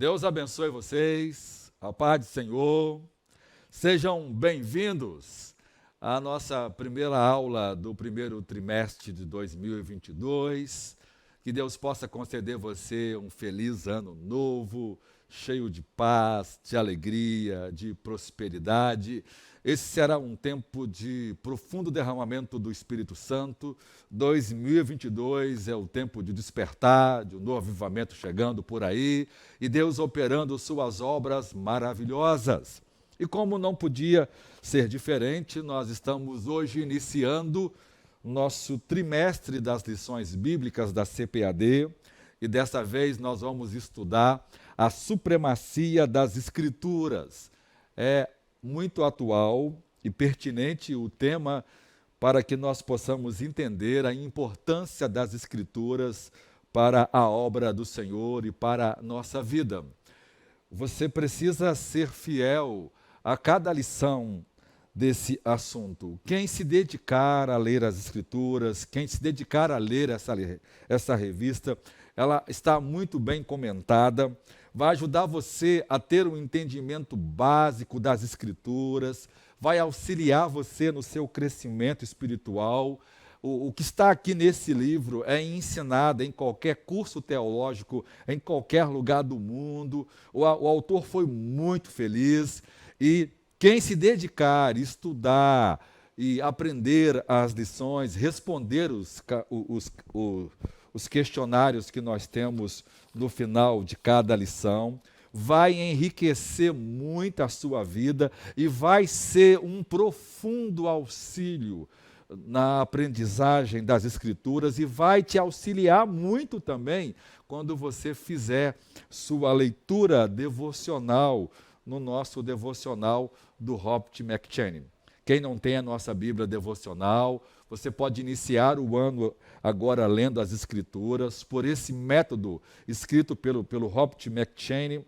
Deus abençoe vocês, a paz do Senhor. Sejam bem-vindos à nossa primeira aula do primeiro trimestre de 2022. Que Deus possa conceder você um feliz ano novo, cheio de paz, de alegria, de prosperidade. Esse será um tempo de profundo derramamento do Espírito Santo. 2022 é o tempo de despertar, de um novo avivamento chegando por aí, e Deus operando suas obras maravilhosas. E como não podia ser diferente, nós estamos hoje iniciando nosso trimestre das lições bíblicas da CPAD, e dessa vez nós vamos estudar a supremacia das Escrituras. É muito atual e pertinente o tema para que nós possamos entender a importância das Escrituras para a obra do Senhor e para a nossa vida. Você precisa ser fiel a cada lição desse assunto. Quem se dedicar a ler as Escrituras, quem se dedicar a ler essa revista, ela está muito bem comentada, vai ajudar você a ter um entendimento básico das Escrituras, vai auxiliar você no seu crescimento espiritual. O que está aqui nesse livro é ensinado em qualquer curso teológico, em qualquer lugar do mundo. O autor foi muito feliz e quem se dedicar, estudar e aprender as lições, responder os questionários que nós temos no final de cada lição, vai enriquecer muito a sua vida e vai ser um profundo auxílio na aprendizagem das Escrituras e vai te auxiliar muito também quando você fizer sua leitura devocional no nosso devocional do Robert McCheyne. Quem não tem a nossa Bíblia devocional, você pode iniciar o ano agora lendo as Escrituras por esse método escrito pelo Robert McCheyne,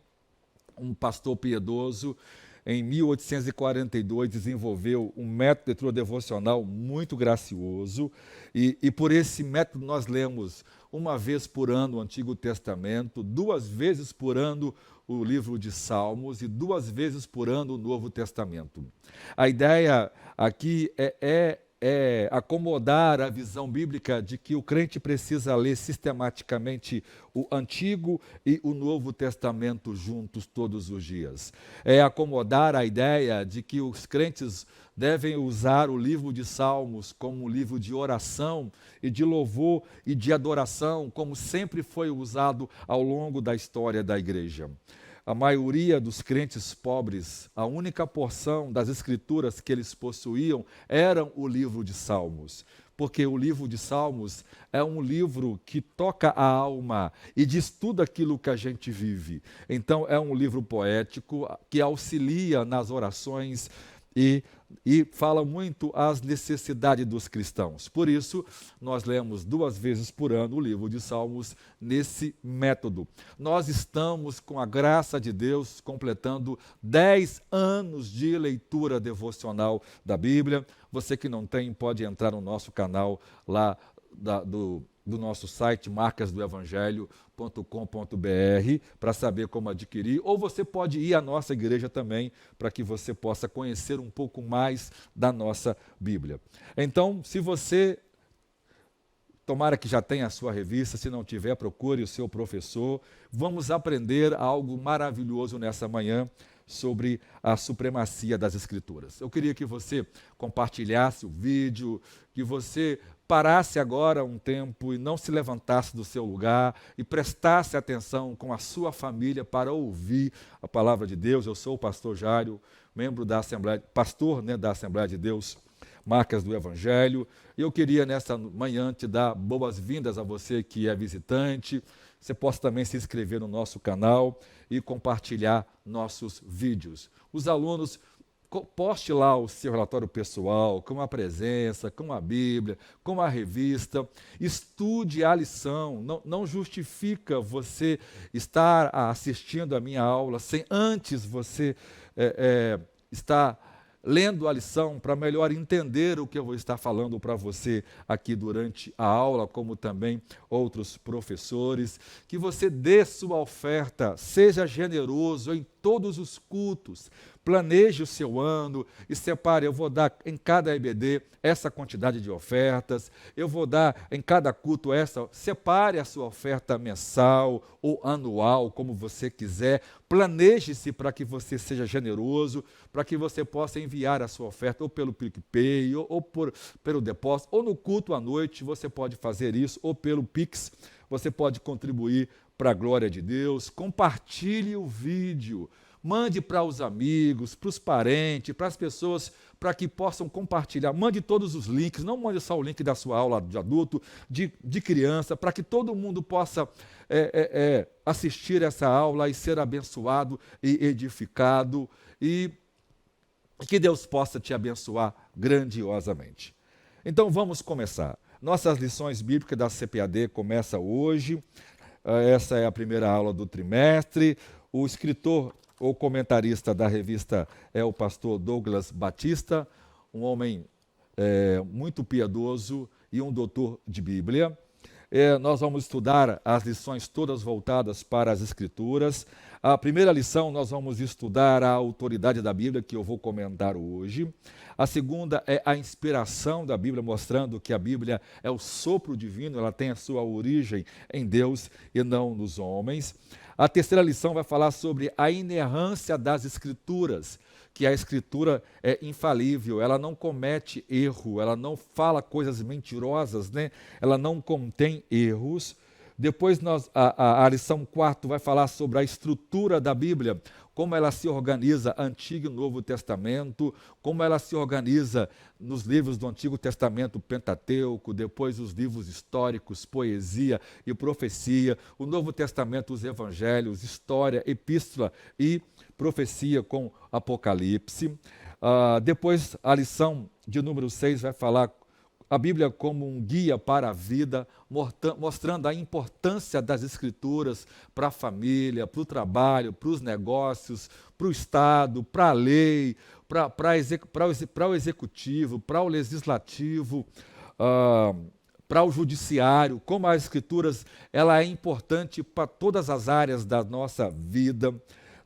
um pastor piedoso. Em 1842 desenvolveu um método de leitura devocional muito gracioso e por esse método nós lemos uma vez por ano o Antigo Testamento, 2 vezes por ano o livro de Salmos e 2 vezes por ano o Novo Testamento. A ideia aqui é acomodar a visão bíblica de que o crente precisa ler sistematicamente o Antigo e o Novo Testamento juntos todos os dias. É acomodar a ideia de que os crentes devem usar o livro de Salmos como um livro de oração e de louvor e de adoração, como sempre foi usado ao longo da história da igreja. A maioria dos crentes pobres, a única porção das Escrituras que eles possuíam era o livro de Salmos, porque o livro de Salmos é um livro que toca a alma e diz tudo aquilo que a gente vive. Então, é um livro poético que auxilia nas orações e fala muito às necessidades dos cristãos. Por isso, nós lemos 2 vezes por ano o livro de Salmos nesse método. Nós estamos, com a graça de Deus, completando 10 anos de leitura devocional da Bíblia. Você que não tem, pode entrar no nosso canal lá do nosso site, marcasdoevangelho.com.br, para saber como adquirir, ou você pode ir à nossa igreja também, para que você possa conhecer um pouco mais da nossa Bíblia. Então, se você, tomara que já tenha a sua revista, se não tiver, procure o seu professor. Vamos aprender algo maravilhoso nessa manhã sobre a supremacia das Escrituras. Eu queria que você compartilhasse o vídeo, que você parasse agora um tempo e não se levantasse do seu lugar e prestasse atenção com a sua família para ouvir a palavra de Deus. Eu sou o pastor Jário, membro da Assembleia, pastor da Assembleia de Deus, Marcas do Evangelho. E eu queria nesta manhã te dar boas-vindas a você que é visitante. Você possa também se inscrever no nosso canal e compartilhar nossos vídeos. Os alunos, poste lá o seu relatório pessoal, com a presença, com a Bíblia, com a revista. Estude a lição. Não justifica você estar assistindo a minha aula sem antes você estar lendo a lição para melhor entender o que eu vou estar falando para você aqui durante a aula, como também outros professores, que você dê sua oferta, seja generoso em todos os cultos, planeje o seu ano e separe, eu vou dar em cada EBD essa quantidade de ofertas, eu vou dar em cada culto essa, separe a sua oferta mensal ou anual, como você quiser, planeje-se para que você seja generoso, para que você possa enviar a sua oferta ou pelo PicPay, ou pelo depósito, ou no culto à noite, você pode fazer isso, ou pelo Pix, você pode contribuir para a glória de Deus, compartilhe o vídeo, mande para os amigos, para os parentes, para as pessoas, para que possam compartilhar. Mande todos os links, não mande só o link da sua aula de adulto, de criança, para que todo mundo possa assistir essa aula e ser abençoado e edificado, e que Deus possa te abençoar grandiosamente. Então vamos começar. Nossas lições bíblicas da CPAD começam hoje. Essa é a primeira aula do trimestre. O escritor ou comentarista da revista é o pastor Douglas Batista, um homem muito piedoso e um doutor de Bíblia. Nós vamos estudar as lições todas voltadas para as Escrituras. A primeira lição nós vamos estudar a autoridade da Bíblia, que eu vou comentar hoje. A segunda é a inspiração da Bíblia, mostrando que a Bíblia é o sopro divino, ela tem a sua origem em Deus e não nos homens. A terceira lição vai falar sobre a inerrância das Escrituras, que a Escritura é infalível, ela não comete erro, ela não fala coisas mentirosas, né? Ela não contém erros. Depois a lição 4 vai falar sobre a estrutura da Bíblia, como ela se organiza Antigo e Novo Testamento, como ela se organiza nos livros do Antigo Testamento, Pentateuco, depois os livros históricos, poesia e profecia, o Novo Testamento, os Evangelhos, história, epístola e profecia com Apocalipse. Depois a lição de número 6 vai falar a Bíblia como um guia para a vida, mostrando a importância das Escrituras para a família, para o trabalho, para os negócios, para o Estado, para a lei, para o executivo, para o legislativo, para o judiciário, como as Escrituras ela é importante para todas as áreas da nossa vida.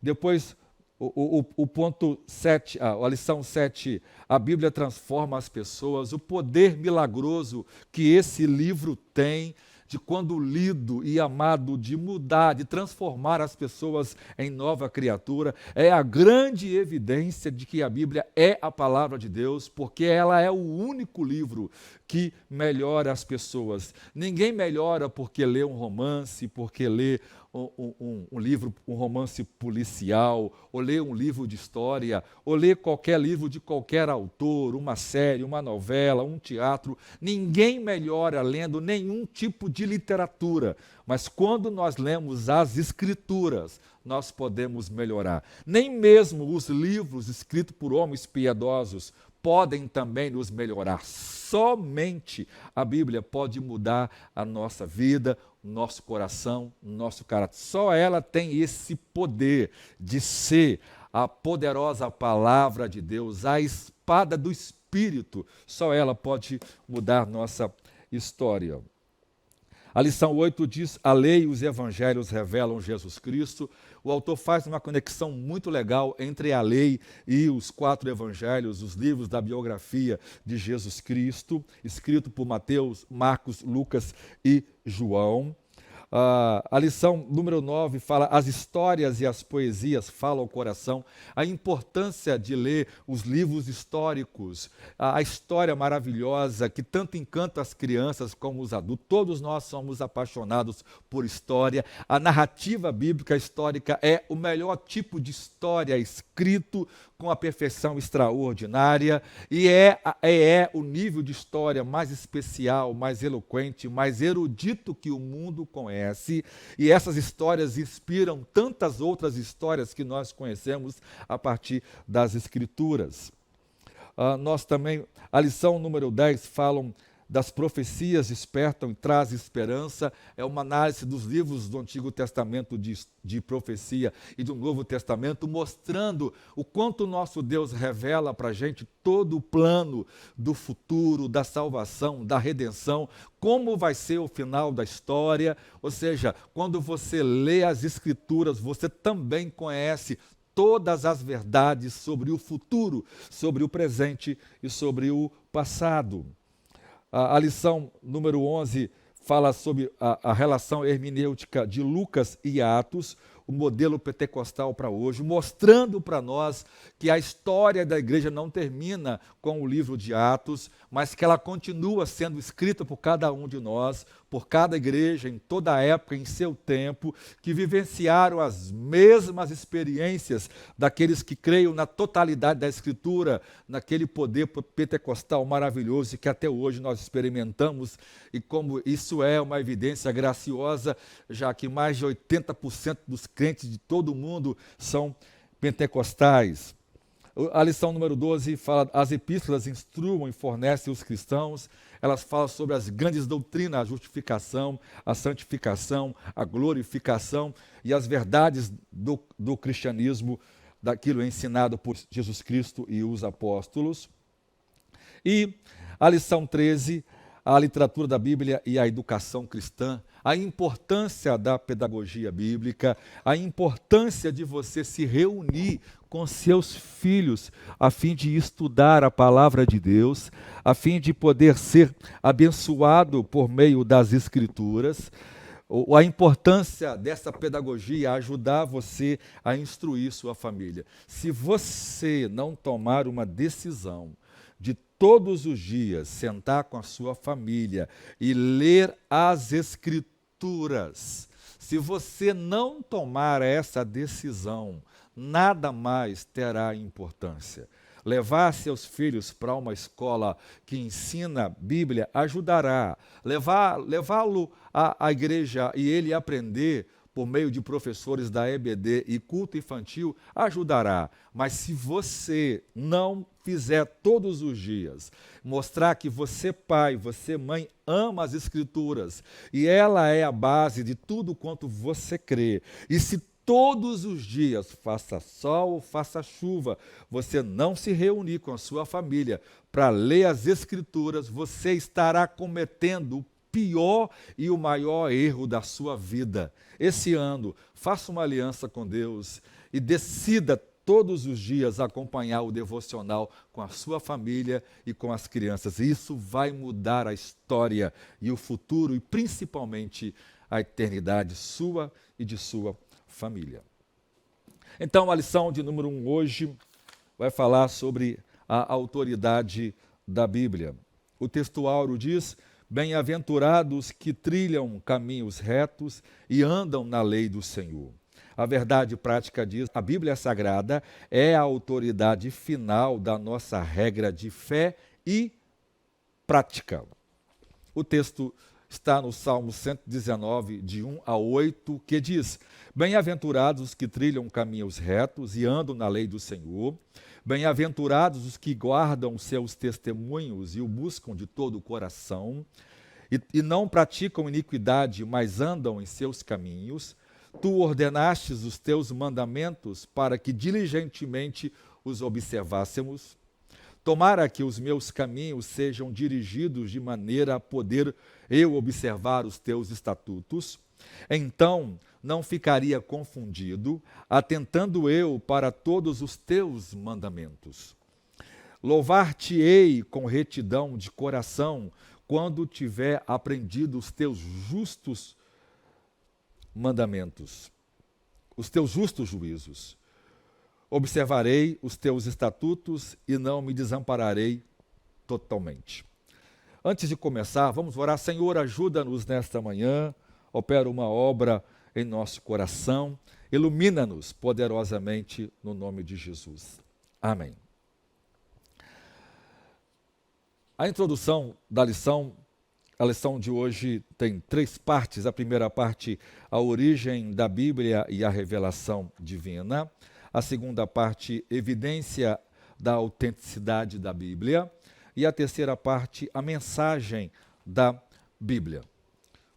Depois, o ponto 7, a lição 7, a Bíblia transforma as pessoas, o poder milagroso que esse livro tem, de quando lido e amado, de mudar, de transformar as pessoas em nova criatura, é a grande evidência de que a Bíblia é a palavra de Deus, porque ela é o único livro que melhora as pessoas. Ninguém melhora porque lê um romance, porque lê um livro, um romance policial, ou lê um livro de história, ou lê qualquer livro de qualquer autor, uma série, uma novela, um teatro. Ninguém melhora lendo nenhum tipo de literatura, mas quando nós lemos as Escrituras, nós podemos melhorar. Nem mesmo os livros escritos por homens piedosos podem também nos melhorar. Somente a Bíblia pode mudar a nossa vida, nosso coração, nosso caráter. Só ela tem esse poder de ser a poderosa palavra de Deus, a espada do Espírito. Só ela pode mudar nossa história. A lição 8 diz, a lei e os evangelhos revelam Jesus Cristo. O autor faz uma conexão muito legal entre a lei e os 4 evangelhos, os livros da biografia de Jesus Cristo, escrito por Mateus, Marcos, Lucas e João. A lição número 9 fala, as histórias e as poesias falam ao coração, a importância de ler os livros históricos, a história maravilhosa que tanto encanta as crianças como os adultos. Todos nós somos apaixonados por história. A narrativa bíblica histórica é o melhor tipo de história escrito com a perfeição extraordinária e é o nível de história mais especial, mais eloquente, mais erudito que o mundo conhece, e essas histórias inspiram tantas outras histórias que nós conhecemos a partir das Escrituras. Nós também, a lição número 10 falam das profecias despertam e traz esperança. É uma análise dos livros do Antigo Testamento de profecia e do Novo Testamento, mostrando o quanto o nosso Deus revela para a gente todo o plano do futuro, da salvação, da redenção, como vai ser o final da história. Ou seja, quando você lê as Escrituras, você também conhece todas as verdades sobre o futuro, sobre o presente e sobre o passado. A lição número 11 fala sobre a relação hermenêutica de Lucas e Atos, o modelo pentecostal para hoje, mostrando para nós que a história da igreja não termina com o livro de Atos, mas que ela continua sendo escrita por cada um de nós, por cada igreja, em toda a época, em seu tempo, que vivenciaram as mesmas experiências daqueles que creiam na totalidade da Escritura, naquele poder pentecostal maravilhoso que até hoje nós experimentamos, e como isso é uma evidência graciosa, já que mais de 80% dos crentes de todo o mundo são pentecostais. A lição número 12 fala: as epístolas instruam e fornecem os cristãos. Elas falam sobre as grandes doutrinas, a justificação, a santificação, a glorificação e as verdades do cristianismo, daquilo ensinado por Jesus Cristo e os apóstolos. E a lição 13, a literatura da Bíblia e a educação cristã, a importância da pedagogia bíblica, a importância de você se reunir com seus filhos a fim de estudar a palavra de Deus, a fim de poder ser abençoado por meio das Escrituras, a importância dessa pedagogia, ajudar você a instruir sua família. Se você não tomar uma decisão de todos os dias sentar com a sua família e ler as Escrituras, se você não tomar essa decisão, nada mais terá importância. Levar seus filhos para uma escola que ensina Bíblia ajudará. Levá-lo à igreja e ele aprender por meio de professores da EBD e culto infantil ajudará. Mas se você não fizer todos os dias, mostrar que você, pai, você, mãe, ama as Escrituras e ela é a base de tudo quanto você crê, e se todos os dias, faça sol ou faça chuva, você não se reunir com a sua família para ler as Escrituras, você estará cometendo o pior e o maior erro da sua vida. Esse ano, faça uma aliança com Deus e decida todos os dias acompanhar o devocional com a sua família e com as crianças. Isso vai mudar a história e o futuro e principalmente a eternidade sua e de sua família. Então, a lição de número 1 hoje vai falar sobre a autoridade da Bíblia. O texto áureo diz: bem-aventurados que trilham caminhos retos e andam na lei do Senhor. A verdade prática diz: a Bíblia Sagrada é a autoridade final da nossa regra de fé e prática. O texto está no Salmo 119, de 1 a 8, que diz: bem-aventurados os que trilham caminhos retos e andam na lei do Senhor. Bem-aventurados os que guardam seus testemunhos e o buscam de todo o coração, e não praticam iniquidade, mas andam em seus caminhos. Tu ordenastes os teus mandamentos para que diligentemente os observássemos. Tomara que os meus caminhos sejam dirigidos de maneira a poder eu observar os teus estatutos. Então não ficaria confundido, atentando eu para todos os teus mandamentos. Louvar-te-ei com retidão de coração, quando tiver aprendido os teus justos mandamentos, os teus justos juízos. Observarei os teus estatutos e não me desampararei totalmente. Antes de começar, vamos orar. Senhor, ajuda-nos nesta manhã, opera uma obra em nosso coração, ilumina-nos poderosamente no nome de Jesus. Amém. A introdução da lição, a lição de hoje tem 3 partes. A primeira parte, a origem da Bíblia e a revelação divina. A segunda parte, evidência da autenticidade da Bíblia. e a terceira parte, a mensagem da Bíblia.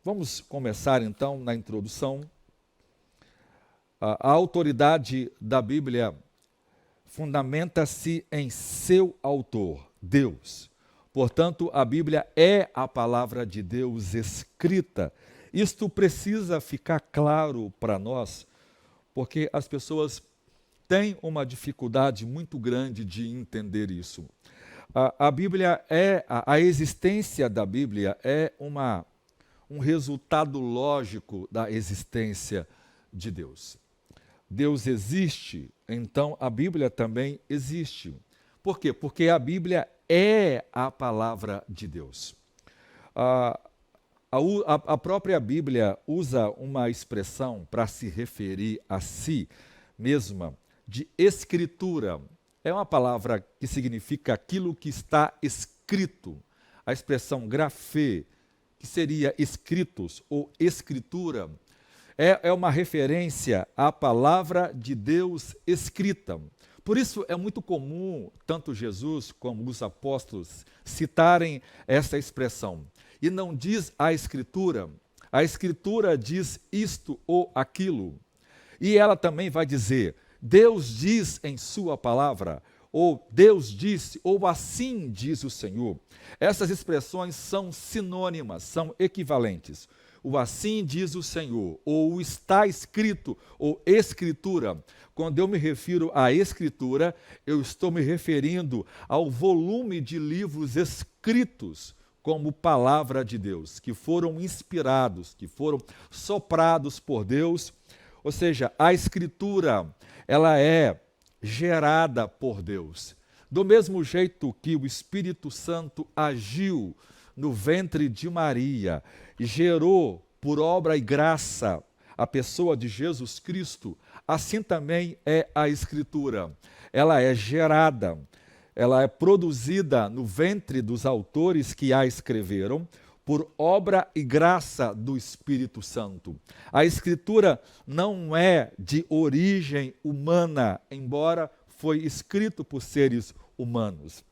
Vamos começar então na introdução. A autoridade da Bíblia fundamenta-se em seu autor, Deus. Portanto, a Bíblia é a palavra de Deus escrita. Isto precisa ficar claro para nós, porque as pessoas têm uma dificuldade muito grande de entender isso. A Bíblia a existência da Bíblia é um resultado lógico da existência de Deus. Deus existe, então a Bíblia também existe. Por quê? Porque a Bíblia é a palavra de Deus. A própria Bíblia usa uma expressão para se referir a si mesma de escritura. É uma palavra que significa aquilo que está escrito. A expressão grafê, que seria escritos ou escritura, é uma referência à palavra de Deus escrita. Por isso é muito comum, tanto Jesus como os apóstolos, citarem essa expressão. E não diz a Escritura diz isto ou aquilo. E ela também vai dizer, Deus diz em sua palavra, ou Deus disse, ou assim diz o Senhor. Essas expressões são sinônimas, são equivalentes. O assim diz o Senhor, ou está escrito, ou escritura. Quando eu me refiro à escritura, eu estou me referindo ao volume de livros escritos como palavra de Deus, que foram inspirados, que foram soprados por Deus. Ou seja, a escritura, ela é gerada por Deus. Do mesmo jeito que o Espírito Santo agiu no ventre de Maria e gerou por obra e graça a pessoa de Jesus Cristo, assim também é a Escritura. Ela é gerada, ela é produzida no ventre dos autores que a escreveram, por obra e graça do Espírito Santo. A Escritura não é de origem humana, embora foi escrito por seres humanos.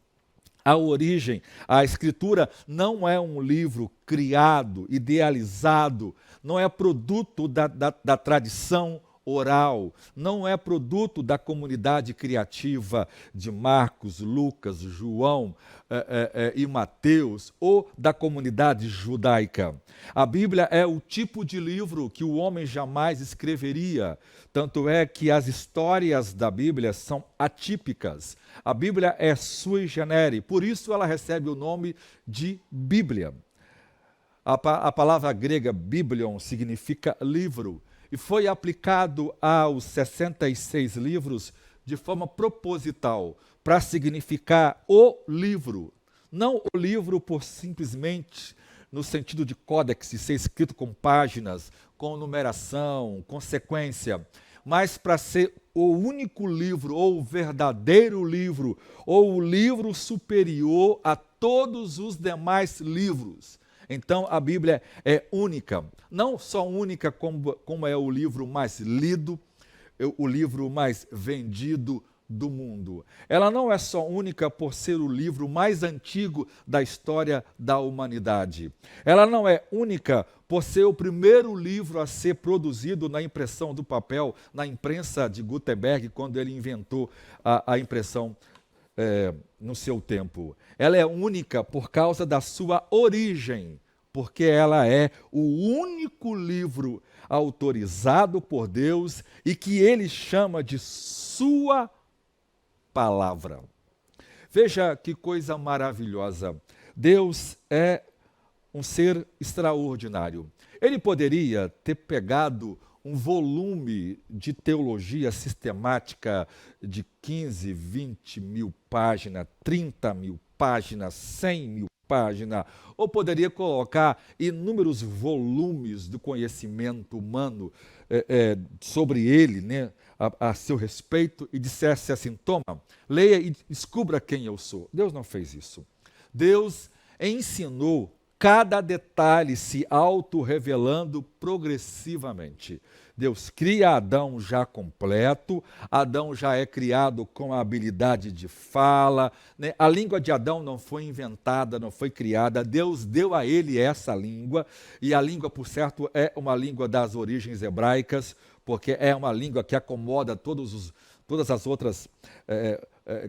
A Escritura não é um livro criado, idealizado, não é produto da tradição oral, não é produto da comunidade criativa de Marcos, Lucas, João e Mateus, ou da comunidade judaica. A Bíblia é o tipo de livro que o homem jamais escreveria, tanto é que as histórias da Bíblia são atípicas. A Bíblia é sui generis, por isso ela recebe o nome de Bíblia. A palavra grega biblion significa livro, e foi aplicado aos 66 livros de forma proposital, para significar o livro. Não o livro por simplesmente no sentido de códex, ser escrito com páginas, com numeração, com sequência, mas para ser o único livro, ou o verdadeiro livro, ou o livro superior a todos os demais livros. Então, a Bíblia é única, não só única como é o livro mais lido, o livro mais vendido do mundo. Ela não é só única por ser o livro mais antigo da história da humanidade. Ela não é única por ser o primeiro livro a ser produzido na impressão do papel, na imprensa de Gutenberg, quando ele inventou a impressão no seu tempo. Ela é única por causa da sua origem, porque ela é o único livro autorizado por Deus e que ele chama de sua palavra. Veja que coisa maravilhosa. Deus é um ser extraordinário. Ele poderia ter pegado um volume de teologia sistemática de 15, 20 mil páginas, 30 mil páginas, 100 mil páginas, ou poderia colocar inúmeros volumes do conhecimento humano sobre ele, né, a seu respeito, e dissesse assim, toma, leia e descubra quem eu sou. Deus não fez isso. Deus ensinou cada detalhe se auto-revelando progressivamente. Deus cria Adão já completo, Adão já é criado com a habilidade de fala, né? A língua de Adão não foi inventada, não foi criada, Deus deu a ele essa língua, e a língua, por certo, é uma língua das origens hebraicas, porque é uma língua que acomoda todas as outras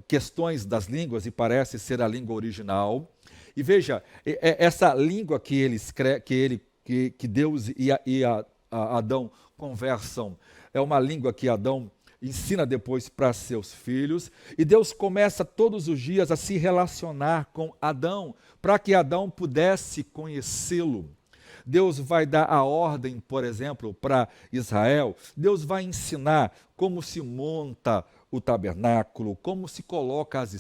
questões das línguas e parece ser a língua original. E veja, essa língua que ele escreve, que Deus e Adão conversam, é uma língua que Adão ensina depois para seus filhos, e Deus começa todos os dias a se relacionar com Adão, para que Adão pudesse conhecê-lo. Deus vai dar a ordem, por exemplo, para Israel. Deus vai ensinar como se monta o tabernáculo, como se coloca as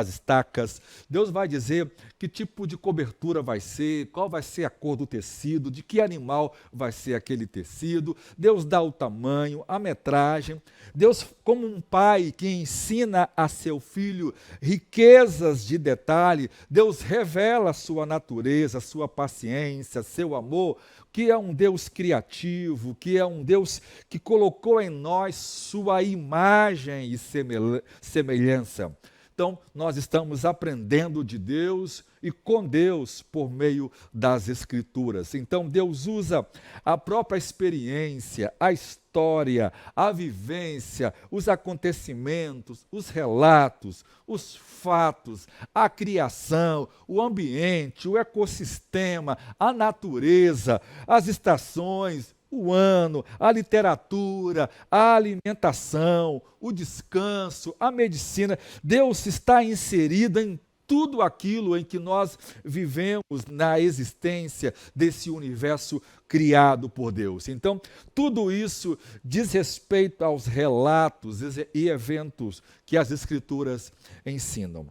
estacas. Deus vai dizer que tipo de cobertura vai ser, qual vai ser a cor do tecido, de que animal vai ser aquele tecido. Deus dá o tamanho, a metragem. Deus, como um pai que ensina a seu filho riquezas de detalhe, Deus revela a sua natureza, sua paciência, seu amor, que é um Deus criativo, que é um Deus que colocou em nós sua imagem e semelhança. Então, nós estamos aprendendo de Deus e com Deus por meio das Escrituras. Então, Deus usa a própria experiência, a história, a vivência, os acontecimentos, os relatos, os fatos, a criação, o ambiente, o ecossistema, a natureza, as estações, o ano, a literatura, a alimentação, o descanso, a medicina. Deus está inserido em tudo aquilo em que nós vivemos na existência desse universo criado por Deus. Então, tudo isso diz respeito aos relatos e eventos que as Escrituras ensinam.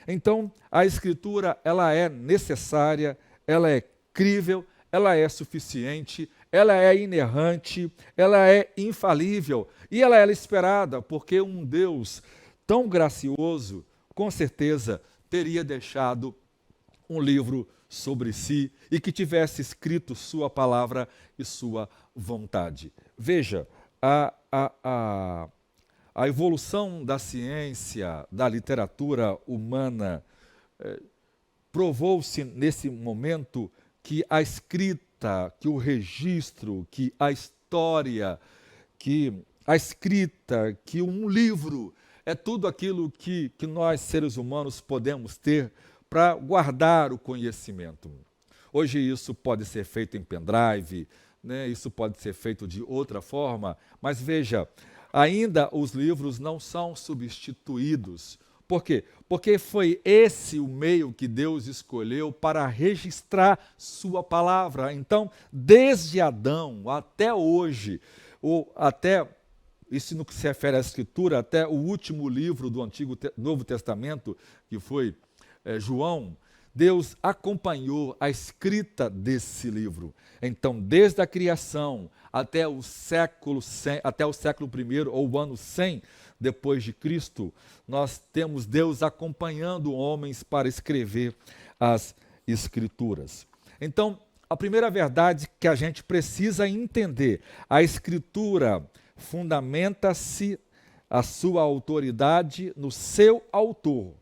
Então, a Escritura, ela é necessária, ela é crível, ela é suficiente, ela é inerrante, ela é infalível e ela é esperada, porque um Deus tão gracioso, com certeza, teria deixado um livro sobre si e que tivesse escrito sua palavra e sua vontade. Veja, a evolução da ciência, da literatura humana, provou-se nesse momento que a escrita, que o registro, que a história, que a escrita, que um livro é tudo aquilo que nós, seres humanos, podemos ter para guardar o conhecimento. Hoje isso pode ser feito em pendrive, né? Isso pode ser feito de outra forma, mas veja, ainda os livros não são substituídos. Por quê? Porque foi esse o meio que Deus escolheu para registrar sua palavra. Então, desde Adão até hoje, ou até, isso no que se refere à Escritura, até o último livro do Novo Testamento, que foi João, Deus acompanhou a escrita desse livro. Então, desde a criação até o século I, ou o ano 100 depois de Cristo, nós temos Deus acompanhando homens para escrever as Escrituras. Então, a primeira verdade que a gente precisa entender, a Escritura fundamenta-se a sua autoridade no seu autor.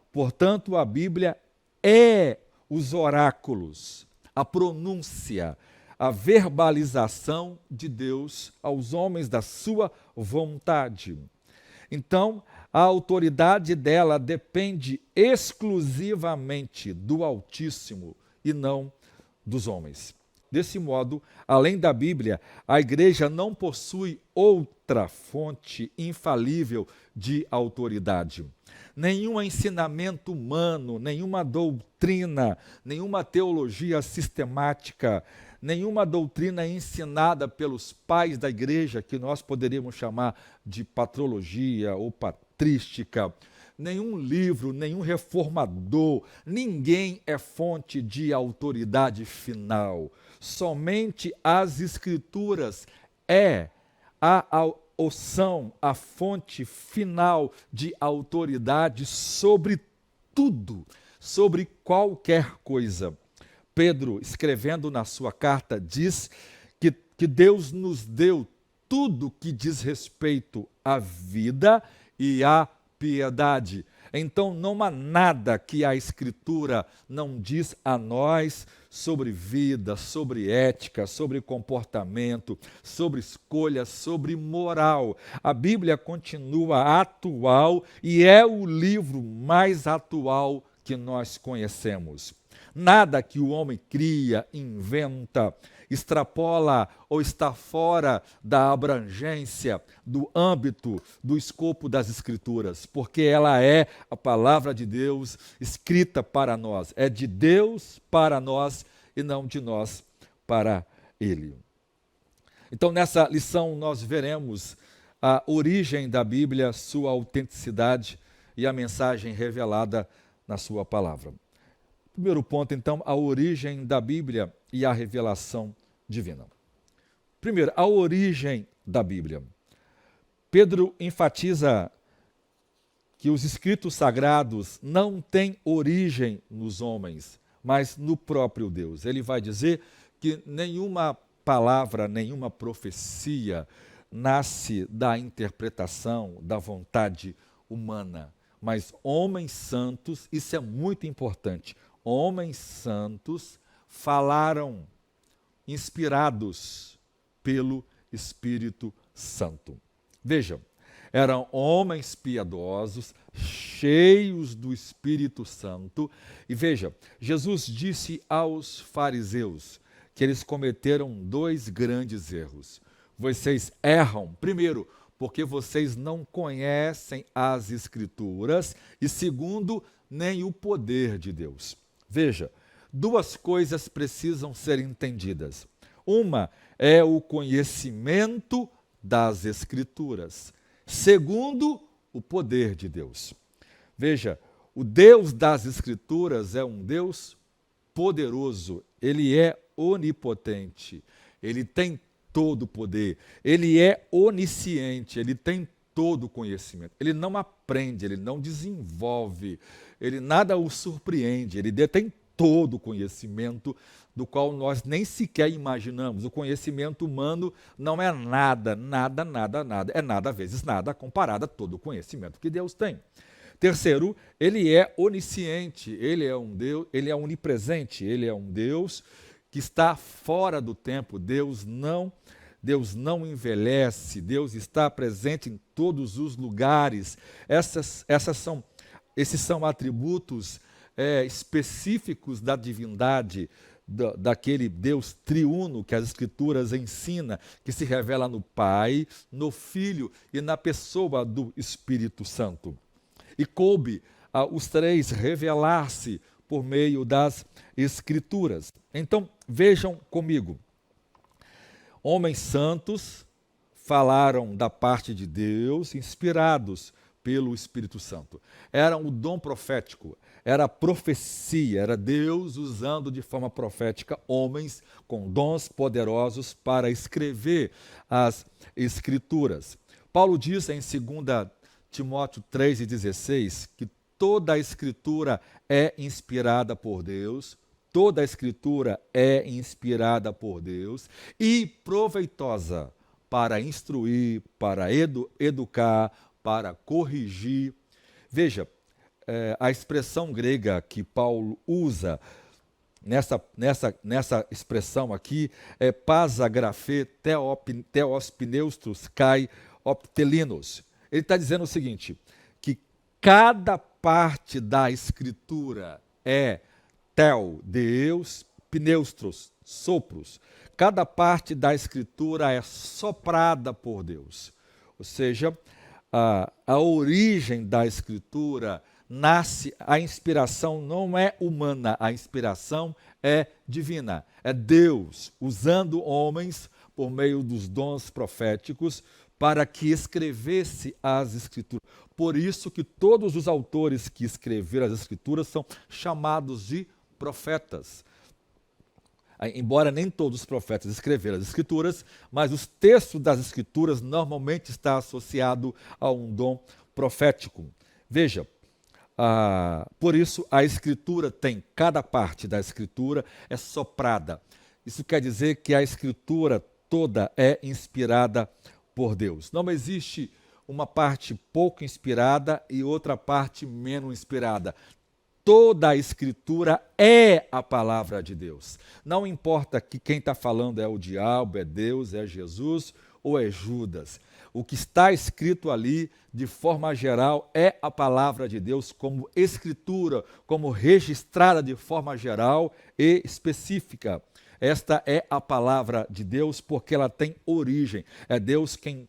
Portanto, a Bíblia é os oráculos, a pronúncia, a verbalização de Deus aos homens da sua vontade. Então, a autoridade dela depende exclusivamente do Altíssimo e não dos homens. Desse modo, além da Bíblia, a igreja não possui outra fonte infalível de autoridade. Nenhum ensinamento humano, nenhuma doutrina, nenhuma teologia sistemática, nenhuma doutrina ensinada pelos pais da igreja, que nós poderíamos chamar de patrologia ou patrística, nenhum livro, nenhum reformador, ninguém é fonte de autoridade final. Somente as Escrituras são a fonte final de autoridade sobre tudo, sobre qualquer coisa. Pedro, escrevendo na sua carta, diz que Deus nos deu tudo que diz respeito à vida e à piedade. Então, não há nada que a Escritura não diz a nós sobre vida, sobre ética, sobre comportamento, sobre escolhas, sobre moral. A Bíblia continua atual e é o livro mais atual que nós conhecemos. Nada que o homem cria, inventa, extrapola ou está fora da abrangência, do âmbito, do escopo das Escrituras, porque ela é a palavra de Deus escrita para nós. É de Deus para nós e não de nós para Ele. Então, nessa lição, nós veremos a origem da Bíblia, sua autenticidade e a mensagem revelada na sua palavra. Primeiro ponto, então, a origem da Bíblia e a revelação divina. Primeiro, a origem da Bíblia. Pedro enfatiza que os escritos sagrados não têm origem nos homens, mas no próprio Deus. Ele vai dizer que nenhuma palavra, nenhuma profecia nasce da interpretação, da vontade humana, mas homens santos, isso é muito importante, homens santos falaram inspirados pelo Espírito Santo. Vejam, eram homens piedosos, cheios do Espírito Santo. E veja, Jesus disse aos fariseus que eles cometeram dois grandes erros. Vocês erram, primeiro, porque vocês não conhecem as Escrituras, e segundo, nem o poder de Deus. Veja, duas coisas precisam ser entendidas. Uma é o conhecimento das Escrituras. Segundo, o poder de Deus. Veja, o Deus das Escrituras é um Deus poderoso, ele é onipotente, ele tem todo o poder, ele é onisciente, ele tem todo o conhecimento. Ele não aprende, ele não desenvolve, ele nada o surpreende, ele detém todo o conhecimento do qual nós nem sequer imaginamos. O conhecimento humano não é nada, nada, nada, nada. É nada vezes nada comparado a todo o conhecimento que Deus tem. Terceiro, ele é onisciente, ele é um Deus, ele é onipresente, ele é um Deus que está fora do tempo. Deus não envelhece, Deus está presente em todos os lugares. Esses são atributos específicos da divindade, daquele Deus triuno que as Escrituras ensinam, que se revela no Pai, no Filho e na pessoa do Espírito Santo. E coube os três revelar-se por meio das Escrituras. Então, vejam comigo. Homens santos falaram da parte de Deus, inspirados pelo Espírito Santo. Era o dom profético, era a profecia, era Deus usando de forma profética homens com dons poderosos para escrever as Escrituras. Paulo diz em 2 Timóteo 3,16 que toda a Escritura é inspirada por Deus, toda a Escritura é inspirada por Deus e proveitosa para instruir, para educar, para corrigir. Veja, a expressão grega que Paulo usa nessa expressão aqui é pasagrafê theos pneustos kai optelinos. Ele está dizendo o seguinte, que cada parte da Escritura é theo, Deus, pneustros, sopros. Cada parte da Escritura é soprada por Deus. Ou seja, a origem da Escritura nasce, a inspiração não é humana, a inspiração é divina. É Deus usando homens por meio dos dons proféticos para que escrevesse as Escrituras. Por isso que todos os autores que escreveram as Escrituras são chamados de profetas. Embora nem todos os profetas escreveram as Escrituras, mas os textos das Escrituras normalmente está associado a um dom profético. Veja, Por isso, a Escritura tem, cada parte da Escritura é soprada. Isso quer dizer que a Escritura toda é inspirada por Deus. Não existe uma parte pouco inspirada e outra parte menos inspirada. Toda a Escritura é a palavra de Deus. Não importa que quem está falando é o diabo, é Deus, é Jesus ou é Judas. O que está escrito ali, de forma geral, é a palavra de Deus como escritura, como registrada de forma geral e específica. Esta é a palavra de Deus porque ela tem origem. É Deus quem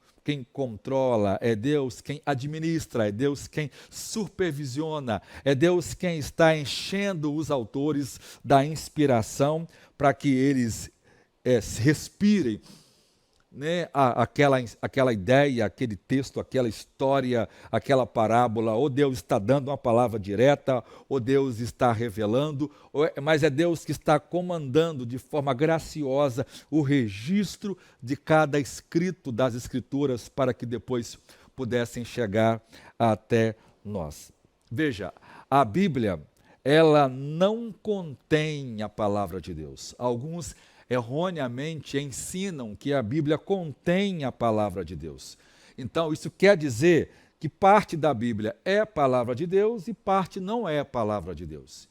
controla, é Deus quem administra, é Deus quem supervisiona, é Deus quem está enchendo os autores da inspiração para que eles respirem, né, aquela ideia, aquele texto, aquela história, aquela parábola. Ou Deus está dando uma palavra direta, ou Deus está revelando, mas é Deus que está comandando de forma graciosa o registro de cada escrito das Escrituras para que depois pudessem chegar até nós. Veja, a Bíblia, ela não contém a palavra de Deus. Alguns erroneamente ensinam que a Bíblia contém a palavra de Deus. Então, isso quer dizer que parte da Bíblia é a palavra de Deus e parte não é a palavra de Deus.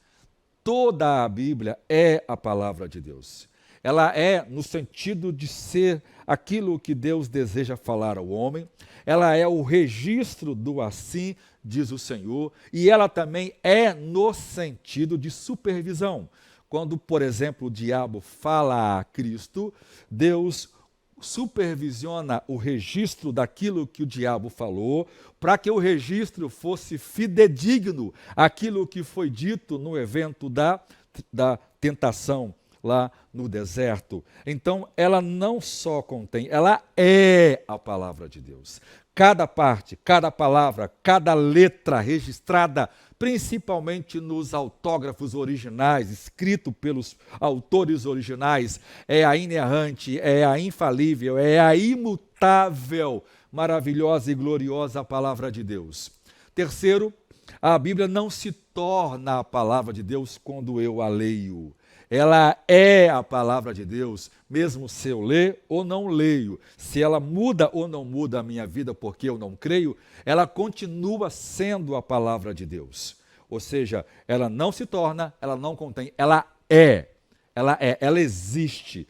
Toda a Bíblia é a palavra de Deus. Ela é no sentido de ser aquilo que Deus deseja falar ao homem. Ela é o registro do assim diz o Senhor, e ela também é no sentido de supervisão. Quando, por exemplo, o diabo fala a Cristo, Deus supervisiona o registro daquilo que o diabo falou, para que o registro fosse fidedigno àquilo que foi dito no evento da tentação lá no deserto. Então, ela não só contém, ela é a palavra de Deus. Cada parte, cada palavra, cada letra registrada, principalmente nos autógrafos originais, escrito pelos autores originais, é a inerrante, é a infalível, é a imutável, maravilhosa e gloriosa palavra de Deus. Terceiro, a Bíblia não se torna a palavra de Deus quando eu a leio. Ela é a palavra de Deus, mesmo se eu ler ou não leio. Se ela muda ou não muda a minha vida porque eu não creio, ela continua sendo a palavra de Deus. Ou seja, ela não se torna, ela não contém, ela existe,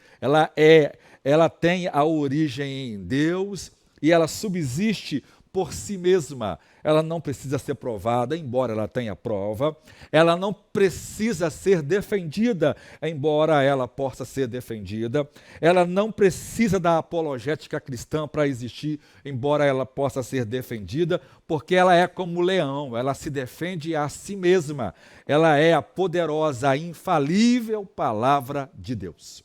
ela tem a origem em Deus e ela subsiste por si mesma. Ela não precisa ser provada, embora ela tenha prova. Ela não precisa ser defendida, embora ela possa ser defendida. Ela não precisa da apologética cristã para existir, embora ela possa ser defendida, porque ela é como o leão, ela se defende a si mesma. Ela é a poderosa, a infalível palavra de Deus.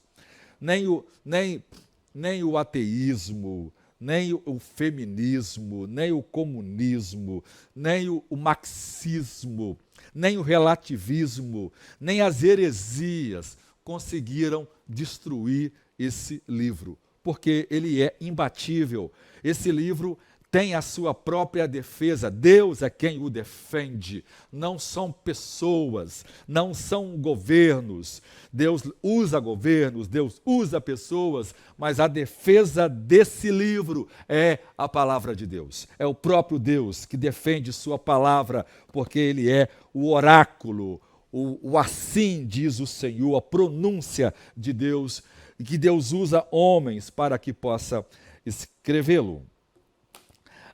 Nem o ateísmo, nem o feminismo, nem o comunismo, nem o marxismo, nem o relativismo, nem as heresias conseguiram destruir esse livro, porque ele é imbatível. Esse livro tem a sua própria defesa. Deus é quem o defende. Não são pessoas, não são governos. Deus usa governos, Deus usa pessoas, mas a defesa desse livro é a palavra de Deus. É o próprio Deus que defende sua palavra, porque ele é o oráculo, o assim diz o Senhor, a pronúncia de Deus, e que Deus usa homens para que possa escrevê-lo.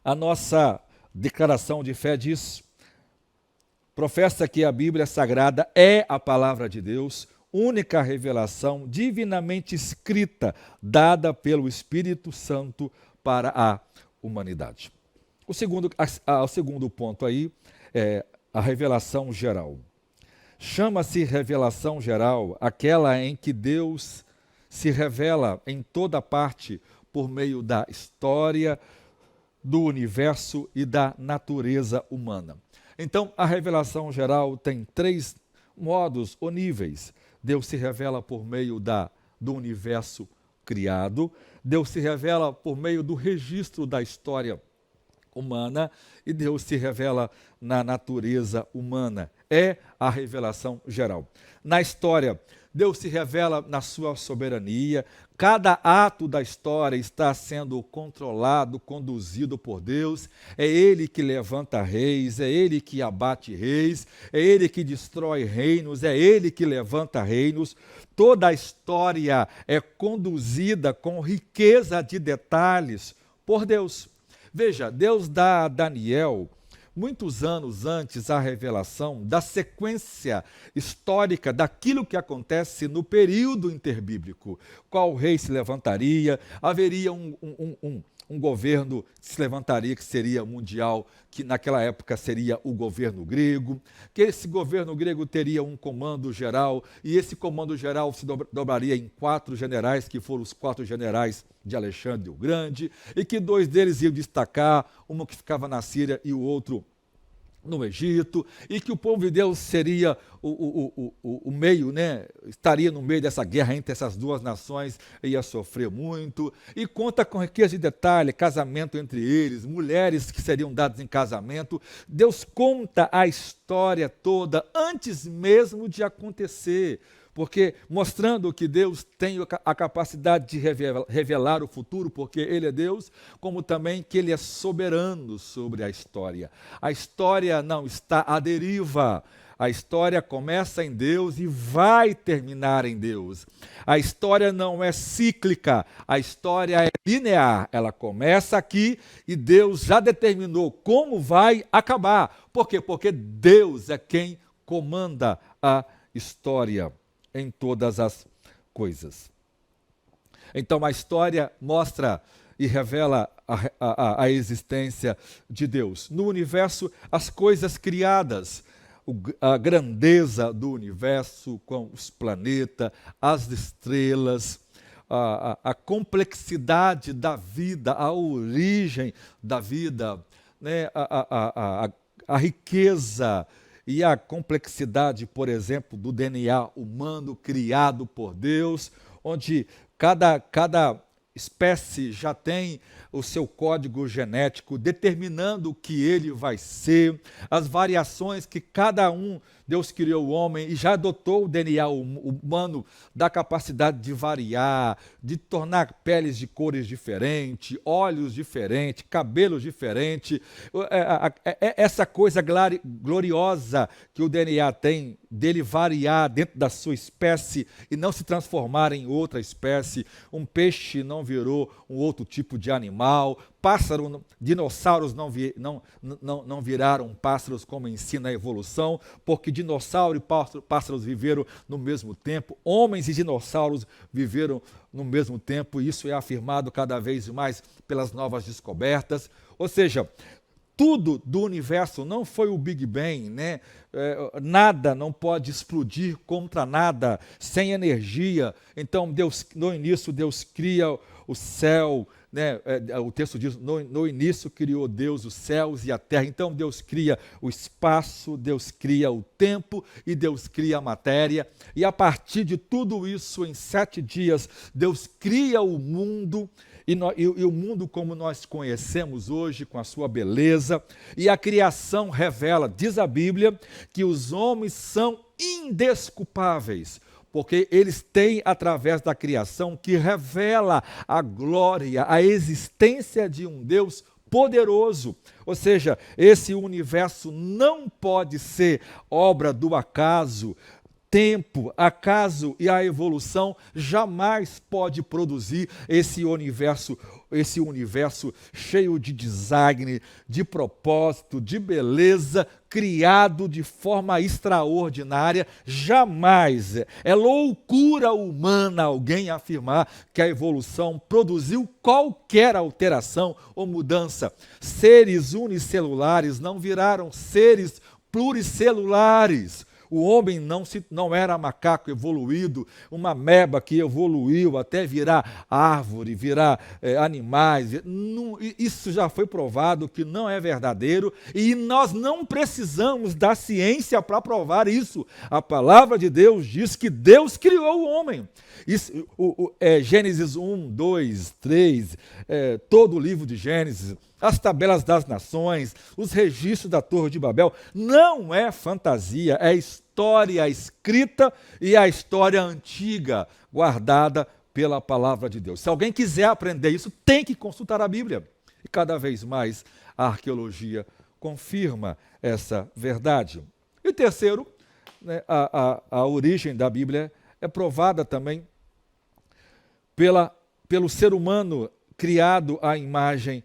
A nossa declaração de fé diz: professa que a Bíblia Sagrada é a palavra de Deus, única revelação divinamente escrita, dada pelo Espírito Santo para a humanidade. O segundo ponto aí é a revelação geral. Chama-se revelação geral aquela em que Deus se revela em toda parte por meio da história, do universo e da natureza humana. Então, a revelação geral tem 3 modos ou níveis. Deus se revela por meio do universo criado, Deus se revela por meio do registro da história humana e Deus se revela na natureza humana. É a revelação geral. Na história, Deus se revela na sua soberania. Cada ato da história está sendo controlado, conduzido por Deus. É Ele que levanta reis, é Ele que abate reis, é Ele que destrói reinos, é Ele que levanta reinos. Toda a história é conduzida com riqueza de detalhes por Deus. Veja, Deus dá a Daniel, muitos anos antes, a revelação da sequência histórica daquilo que acontece no período interbíblico. Qual rei se levantaria? Haveria um governo que se levantaria, que seria mundial, que naquela época seria o governo grego, que esse governo grego teria um comando geral, e esse comando geral se dobraria em 4 generais, que foram os 4 generais de Alexandre o Grande, e que 2 deles iam destacar, um que ficava na Síria e o outro no Egito, e que o povo de Deus seria o meio, né? Estaria no meio dessa guerra entre essas 2 nações, ia sofrer muito, e conta com riqueza de detalhe, casamento entre eles, mulheres que seriam dadas em casamento. Deus conta a história toda antes mesmo de acontecer, porque mostrando que Deus tem a capacidade de revelar o futuro, porque Ele é Deus, como também que Ele é soberano sobre a história. A história não está à deriva. A história começa em Deus e vai terminar em Deus. A história não é cíclica, a história é linear. Ela começa aqui e Deus já determinou como vai acabar. Por quê? Porque Deus é quem comanda a história em todas as coisas. Então a história mostra e revela a existência de Deus. No universo, as coisas criadas, a grandeza do universo com os planetas, as estrelas, a complexidade da vida, a origem da vida, né? A riqueza e a complexidade, por exemplo, do DNA humano criado por Deus, onde cada espécie já tem o seu código genético determinando o que ele vai ser, as variações que cada um, Deus criou o homem e já dotou o DNA humano da capacidade de variar, de tornar peles de cores diferentes, olhos diferentes, cabelos diferentes, essa coisa gloriosa que o DNA tem, dele variar dentro da sua espécie e não se transformar em outra espécie. Um peixe não virou um outro tipo de animal, dinossauros não viraram pássaros, como ensina a evolução, porque dinossauro e pássaros viveram no mesmo tempo, homens e dinossauros viveram no mesmo tempo, e isso é afirmado cada vez mais pelas novas descobertas. Ou seja, tudo do universo não foi o Big Bang, né? Nada não pode explodir contra nada, sem energia. Então, no início, Deus cria o céu, né? O texto diz, no início criou Deus os céus e a terra. Então, Deus cria o espaço, Deus cria o tempo e Deus cria a matéria. E a partir de tudo isso, em 7 dias, Deus cria o mundo, e o mundo como nós conhecemos hoje, com a sua beleza, e a criação revela, diz a Bíblia, que os homens são indesculpáveis, porque eles têm, através da criação, que revela a glória, a existência de um Deus poderoso. Ou seja, esse universo não pode ser obra do acaso. Tempo, acaso e a evolução jamais pode produzir esse universo cheio de design, de propósito, de beleza, criado de forma extraordinária. Jamais. É loucura humana alguém afirmar que a evolução produziu qualquer alteração ou mudança. Seres unicelulares não viraram seres pluricelulares. O homem não era macaco evoluído, uma ameba que evoluiu até virar árvore, virar animais. Isso já foi provado que não é verdadeiro e nós não precisamos da ciência para provar isso. A palavra de Deus diz que Deus criou o homem. Gênesis 1, 2, 3, todo o livro de Gênesis, as tabelas das nações, os registros da Torre de Babel. Não é fantasia, é história escrita e a história antiga, guardada pela palavra de Deus. Se alguém quiser aprender isso, tem que consultar a Bíblia. E cada vez mais a arqueologia confirma essa verdade. E terceiro, né, a origem da Bíblia é provada também pelo ser humano criado à imagem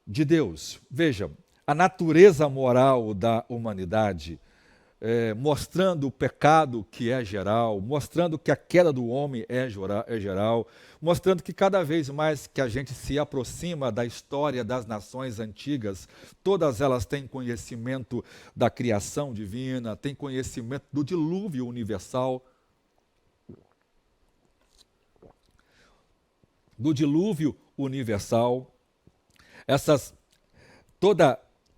de Deus. Veja, a natureza moral da humanidade, mostrando o pecado que é geral, mostrando que a queda do homem é geral, mostrando que cada vez mais que a gente se aproxima da história das nações antigas, todas elas têm conhecimento da criação divina, têm conhecimento do dilúvio universal,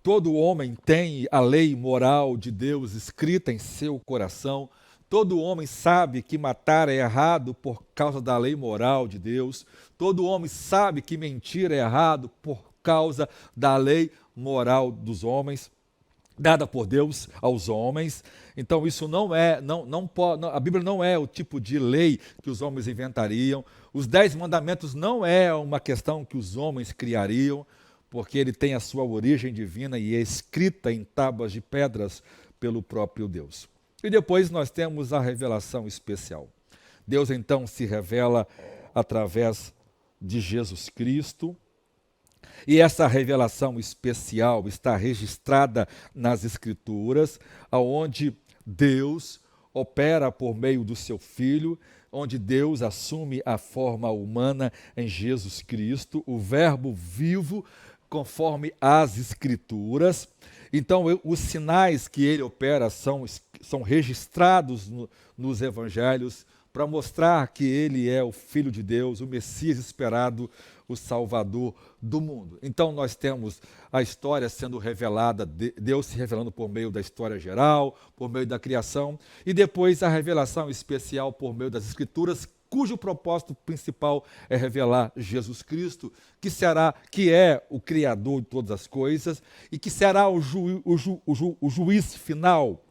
Todo homem tem a lei moral de Deus escrita em seu coração. Todo homem sabe que matar é errado por causa da lei moral de Deus. Todo homem sabe que mentir é errado por causa da lei moral dos homens, dada por Deus aos homens. Então isso a Bíblia não é o tipo de lei que os homens inventariam. Os 10 mandamentos não é uma questão que os homens criariam, porque ele tem a sua origem divina e é escrita em tábuas de pedras pelo próprio Deus. E depois nós temos a revelação especial. Deus então se revela através de Jesus Cristo, e essa revelação especial está registrada nas Escrituras, onde Deus opera por meio do seu Filho, onde Deus assume a forma humana em Jesus Cristo, o Verbo vivo, conforme as Escrituras. Então, os sinais que ele opera são registrados nos Evangelhos para mostrar que ele é o Filho de Deus, o Messias esperado, o Salvador do mundo. Então, nós temos a história sendo revelada, Deus se revelando por meio da história geral, por meio da criação, e depois a revelação especial por meio das Escrituras, cujo propósito principal é revelar Jesus Cristo, que é o Criador de todas as coisas e que será o juiz final.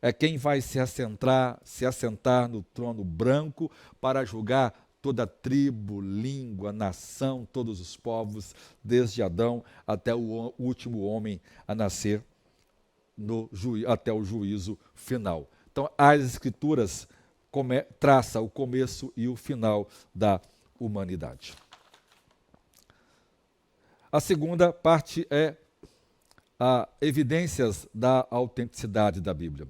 É quem vai se assentar no trono branco para julgar toda tribo, língua, nação, todos os povos, desde Adão até o último homem a nascer até o juízo final. Então, as Escrituras traça o começo e o final da humanidade. A segunda parte é evidências da autenticidade da Bíblia.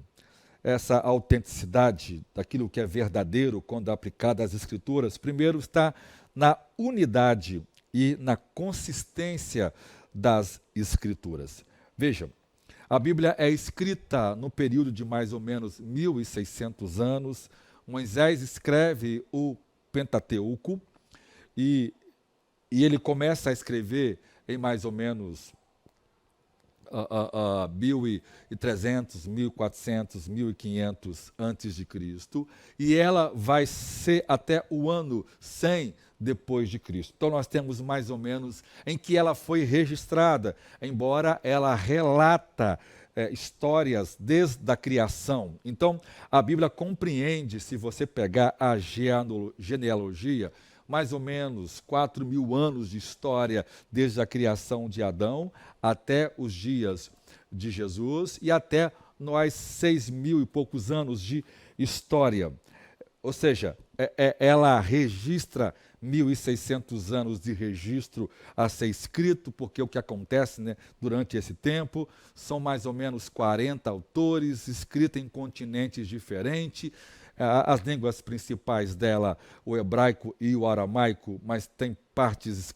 Essa autenticidade daquilo que é verdadeiro quando aplicada às Escrituras, primeiro está na unidade e na consistência das Escrituras. Veja, a Bíblia é escrita no período de mais ou menos 1.600 anos. Moisés escreve o Pentateuco e ele começa a escrever em mais ou menos 1.300, 1.400, 1.500 antes de Cristo, e ela vai ser até o ano 100 depois de Cristo. Então nós temos mais ou menos em que ela foi registrada, embora ela relata histórias desde a criação. Então a Bíblia compreende, se você pegar a genealogia, mais ou menos 4.000 anos de história desde a criação de Adão até os dias de Jesus e até nós 6.000 e poucos anos de história. Ou seja, ela registra 1.600 anos de registro a ser escrito, porque o que acontece, né, durante esse tempo são mais ou menos 40 autores, escritos em continentes diferentes. As línguas principais dela, o hebraico e o aramaico, mas tem partes,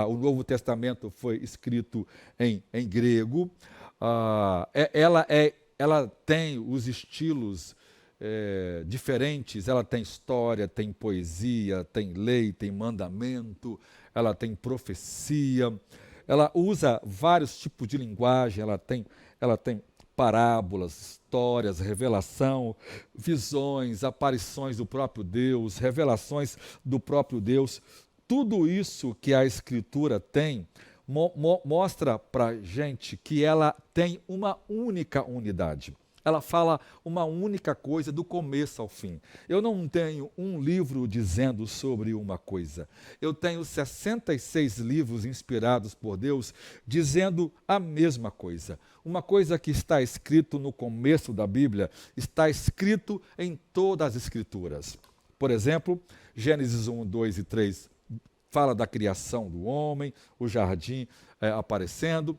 o Novo Testamento foi escrito em grego. Ela tem os estilos diferentes, ela tem história, tem poesia, tem lei, tem mandamento, ela tem profecia, ela usa vários tipos de linguagem, ela tem parábolas, histórias, revelação, visões, aparições do próprio Deus, revelações do próprio Deus. Tudo isso que a Escritura tem mostra para a gente que ela tem uma única unidade. Ela fala uma única coisa do começo ao fim. Eu não tenho um livro dizendo sobre uma coisa. Eu tenho 66 livros inspirados por Deus dizendo a mesma coisa. Uma coisa que está escrito no começo da Bíblia, está escrito em todas as Escrituras. Por exemplo, Gênesis 1, 2 e 3 fala da criação do homem, o jardim aparecendo.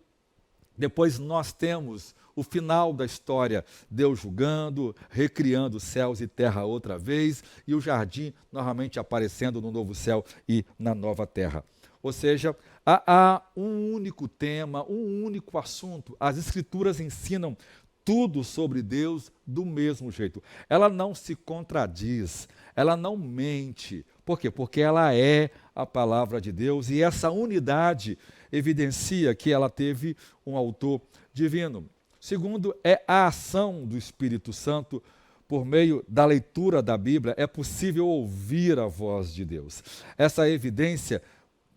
Depois nós temos o final da história, Deus julgando, recriando céus e terra outra vez, e o jardim novamente aparecendo no novo céu e na nova terra. Ou seja, há um único tema, um único assunto. As Escrituras ensinam tudo sobre Deus do mesmo jeito. Ela não se contradiz, ela não mente. Por quê? Porque ela é a palavra de Deus e essa unidade evidencia que ela teve um autor divino. Segundo, é a ação do Espírito Santo. Por meio da leitura da Bíblia, é possível ouvir a voz de Deus. Essa evidência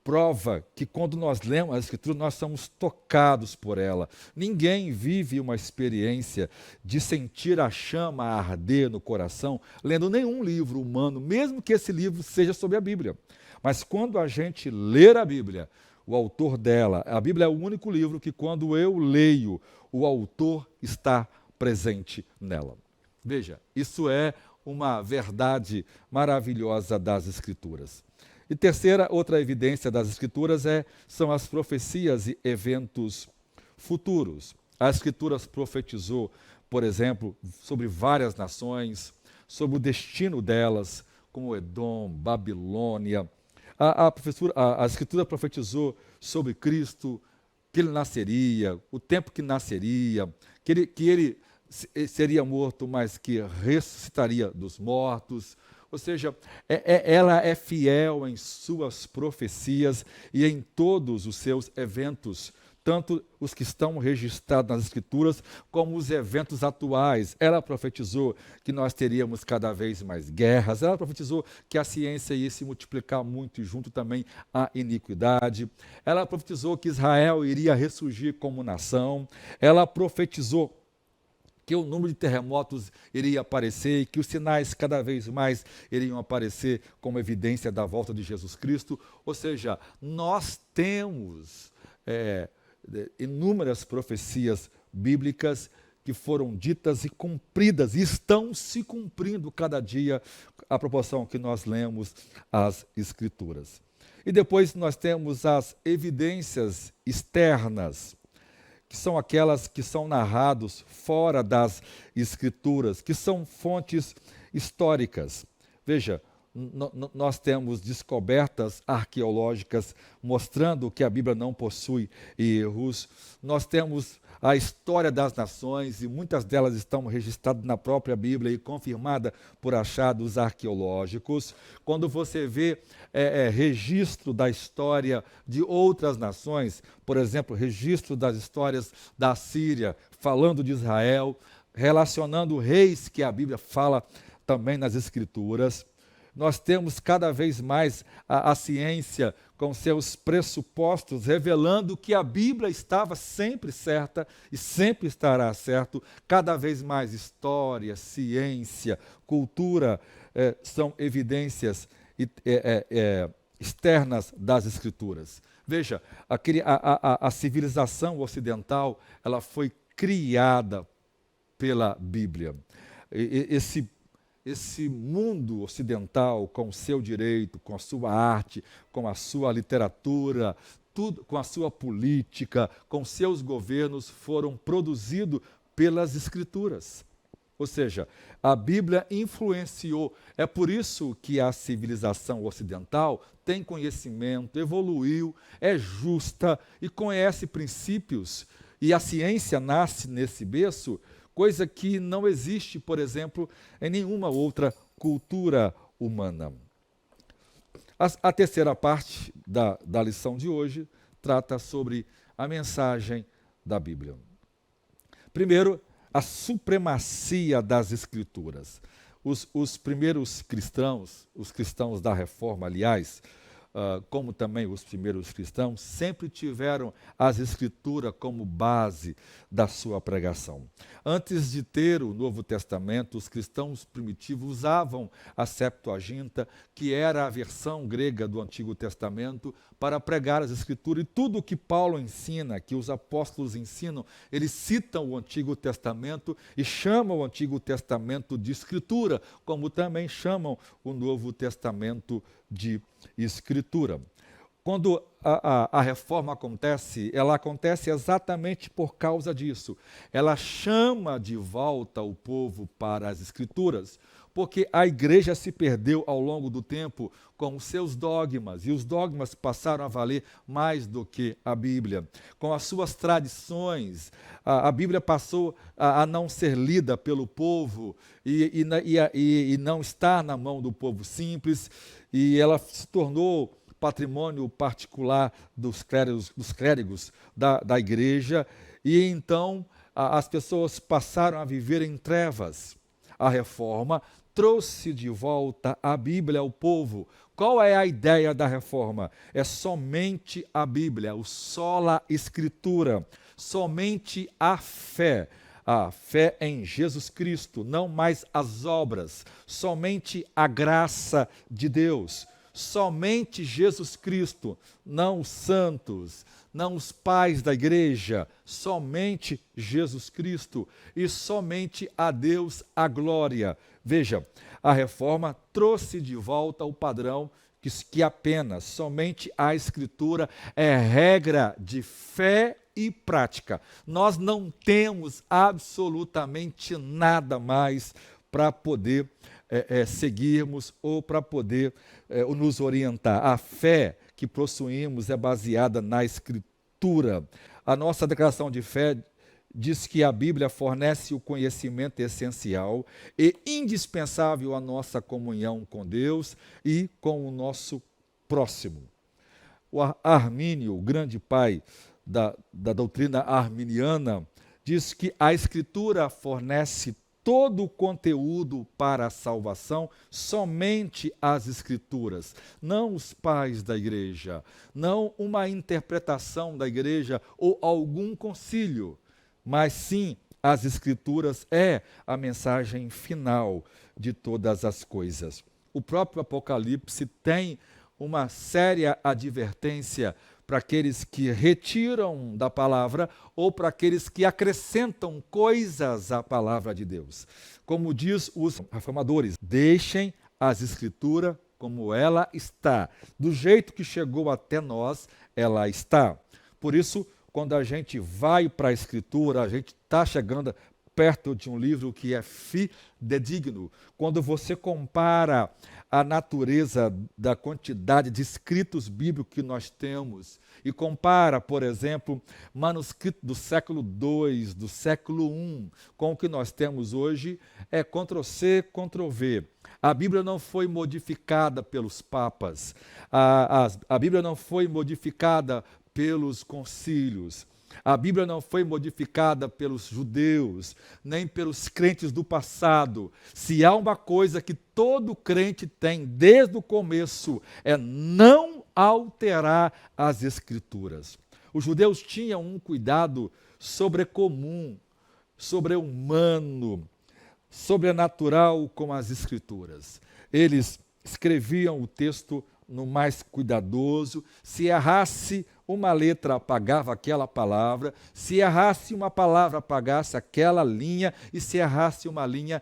prova que quando nós lemos a Escritura, nós somos tocados por ela. Ninguém vive uma experiência de sentir a chama arder no coração lendo nenhum livro humano, mesmo que esse livro seja sobre a Bíblia. Mas quando a gente lê a Bíblia, o autor dela, a Bíblia é o único livro que quando eu leio, o autor está presente nela. Veja, isso é uma verdade maravilhosa das Escrituras. E terceira, outra evidência das Escrituras são as profecias e eventos futuros. A Escritura profetizou, por exemplo, sobre várias nações, sobre o destino delas, como Edom, Babilônia. A Escritura profetizou sobre Cristo, que ele nasceria, o tempo que nasceria, que ele seria morto, mas que ressuscitaria dos mortos. Ou seja, ela é fiel em suas profecias e em todos os seus eventos, tanto os que estão registrados nas Escrituras, como os eventos atuais. Ela profetizou que nós teríamos cada vez mais guerras, ela profetizou que a ciência ia se multiplicar muito e junto também a iniquidade. Ela profetizou que Israel iria ressurgir como nação. Ela profetizou que o número de terremotos iria aparecer e que os sinais cada vez mais iriam aparecer como evidência da volta de Jesus Cristo. Ou seja, nós temos inúmeras profecias bíblicas que foram ditas e cumpridas, e estão se cumprindo cada dia à proporção que nós lemos as Escrituras. E depois nós temos as evidências externas, que são aquelas que são narrados fora das Escrituras, que são fontes históricas. Veja, nós temos descobertas arqueológicas mostrando que a Bíblia não possui erros. Nós temos a história das nações e muitas delas estão registradas na própria Bíblia e confirmadas por achados arqueológicos. Quando você vê registro da história de outras nações, por exemplo, registro das histórias da Síria, falando de Israel, relacionando reis que a Bíblia fala também nas Escrituras. Nós temos cada vez mais a ciência com seus pressupostos, revelando que a Bíblia estava sempre certa e sempre estará certo. Cada vez mais história, ciência, cultura são evidências externas das Escrituras. Veja, a civilização ocidental ela foi criada pela Bíblia. Esse mundo ocidental, com o seu direito, com a sua arte, com a sua literatura, tudo, com a sua política, com seus governos, foram produzidos pelas Escrituras. Ou seja, a Bíblia influenciou. É por isso que a civilização ocidental tem conhecimento, evoluiu, é justa e conhece princípios. E a ciência nasce nesse berço, coisa que não existe, por exemplo, em nenhuma outra cultura humana. A terceira parte da lição de hoje trata sobre a mensagem da Bíblia. Primeiro, a supremacia das Escrituras. Os primeiros cristãos, os cristãos da Reforma, aliás, como também os primeiros cristãos, sempre tiveram as Escrituras como base da sua pregação. Antes de ter o Novo Testamento, os cristãos primitivos usavam a Septuaginta, que era a versão grega do Antigo Testamento, para pregar as Escrituras. E tudo o que Paulo ensina, que os apóstolos ensinam, eles citam o Antigo Testamento e chamam o Antigo Testamento de Escritura, como também chamam o Novo Testamento de Escritura. Quando a reforma acontece, ela acontece exatamente por causa disso. Ela chama de volta o povo para as Escrituras, porque a igreja se perdeu ao longo do tempo com os seus dogmas, e os dogmas passaram a valer mais do que a Bíblia. Com as suas tradições, a Bíblia passou a não ser lida pelo povo e não estar na mão do povo simples, e ela se tornou patrimônio particular dos clérigos da igreja, e então as pessoas passaram a viver em trevas. A reforma trouxe de volta a Bíblia ao povo. Qual é a ideia da reforma? É somente a Bíblia, o sola Escritura, somente a fé em Jesus Cristo, não mais as obras, somente a graça de Deus. Somente Jesus Cristo, não os santos, não os pais da igreja, somente Jesus Cristo e somente a Deus a glória. Veja, a reforma trouxe de volta o padrão que apenas, somente a Escritura é regra de fé e prática. Nós não temos absolutamente nada mais para poder seguirmos ou para poder nos orientar. A fé que possuímos é baseada na Escritura. A nossa declaração de fé diz que a Bíblia fornece o conhecimento essencial e indispensável à nossa comunhão com Deus e com o nosso próximo. O Armínio, o grande pai da doutrina arminiana, diz que a Escritura fornece todo o conteúdo para a salvação, somente as Escrituras, não os pais da igreja, não uma interpretação da igreja ou algum concílio, mas sim as Escrituras é a mensagem final de todas as coisas. O próprio Apocalipse tem uma séria advertência para aqueles que retiram da palavra ou para aqueles que acrescentam coisas à palavra de Deus. Como diz os reformadores, deixem as Escrituras como ela está. Do jeito que chegou até nós, ela está. Por isso, quando a gente vai para a Escritura, a gente está chegando perto de um livro que é fidedigno. Quando você compara a natureza da quantidade de escritos bíblicos que nós temos e compara, por exemplo, manuscrito do século II, do século I, com o que nós temos hoje, é Ctrl+C, Ctrl+V. A Bíblia não foi modificada pelos papas, a Bíblia não foi modificada pelos concílios. A Bíblia não foi modificada pelos judeus, nem pelos crentes do passado. Se há uma coisa que todo crente tem desde o começo, é não alterar as Escrituras. Os judeus tinham um cuidado sobrecomum, sobre-humano, sobrenatural com as Escrituras. Eles escreviam o texto no mais cuidadoso. Se errasse uma letra, apagava aquela palavra. Se errasse uma palavra, apagasse aquela linha. E se errasse uma linha,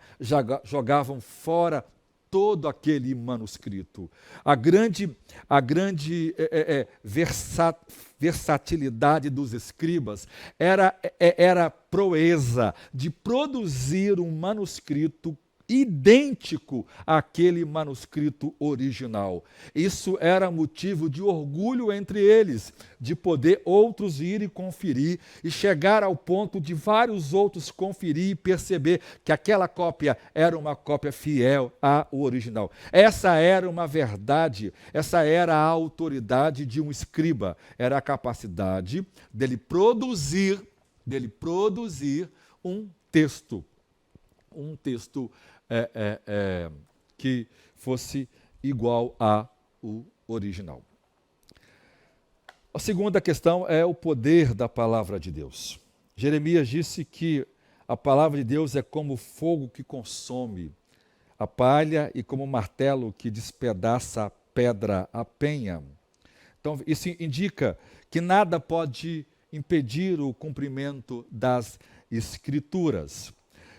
jogavam fora todo aquele manuscrito. A grande versatilidade dos escribas era a proeza de produzir um manuscrito idêntico àquele manuscrito original. Isso era motivo de orgulho entre eles, de poder outros ir e conferir e chegar ao ponto de vários outros conferir e perceber que aquela cópia era uma cópia fiel ao original. Essa era uma verdade, essa era a autoridade de um escriba, era a capacidade dele produzir um texto que fosse igual ao original. A segunda questão é o poder da palavra de Deus. Jeremias disse que a palavra de Deus é como fogo que consome a palha e como martelo que despedaça a pedra, a penha. Então, isso indica que nada pode impedir o cumprimento das Escrituras.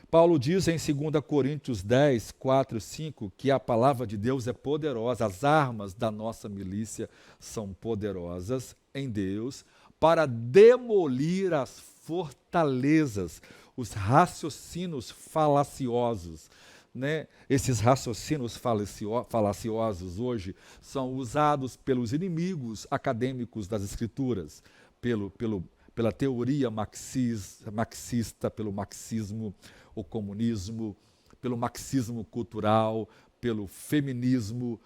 Paulo diz em 2 Coríntios 10, 4 e 5 que a palavra de Deus é poderosa, as armas da nossa milícia são poderosas em Deus para demolir as fortalezas, os raciocínios falaciosos. Né? Esses raciocínios falaciosos hoje são usados pelos inimigos acadêmicos das Escrituras, pela teoria marxista, pelo marxismo, o comunismo, pelo marxismo cultural, pelo feminismo,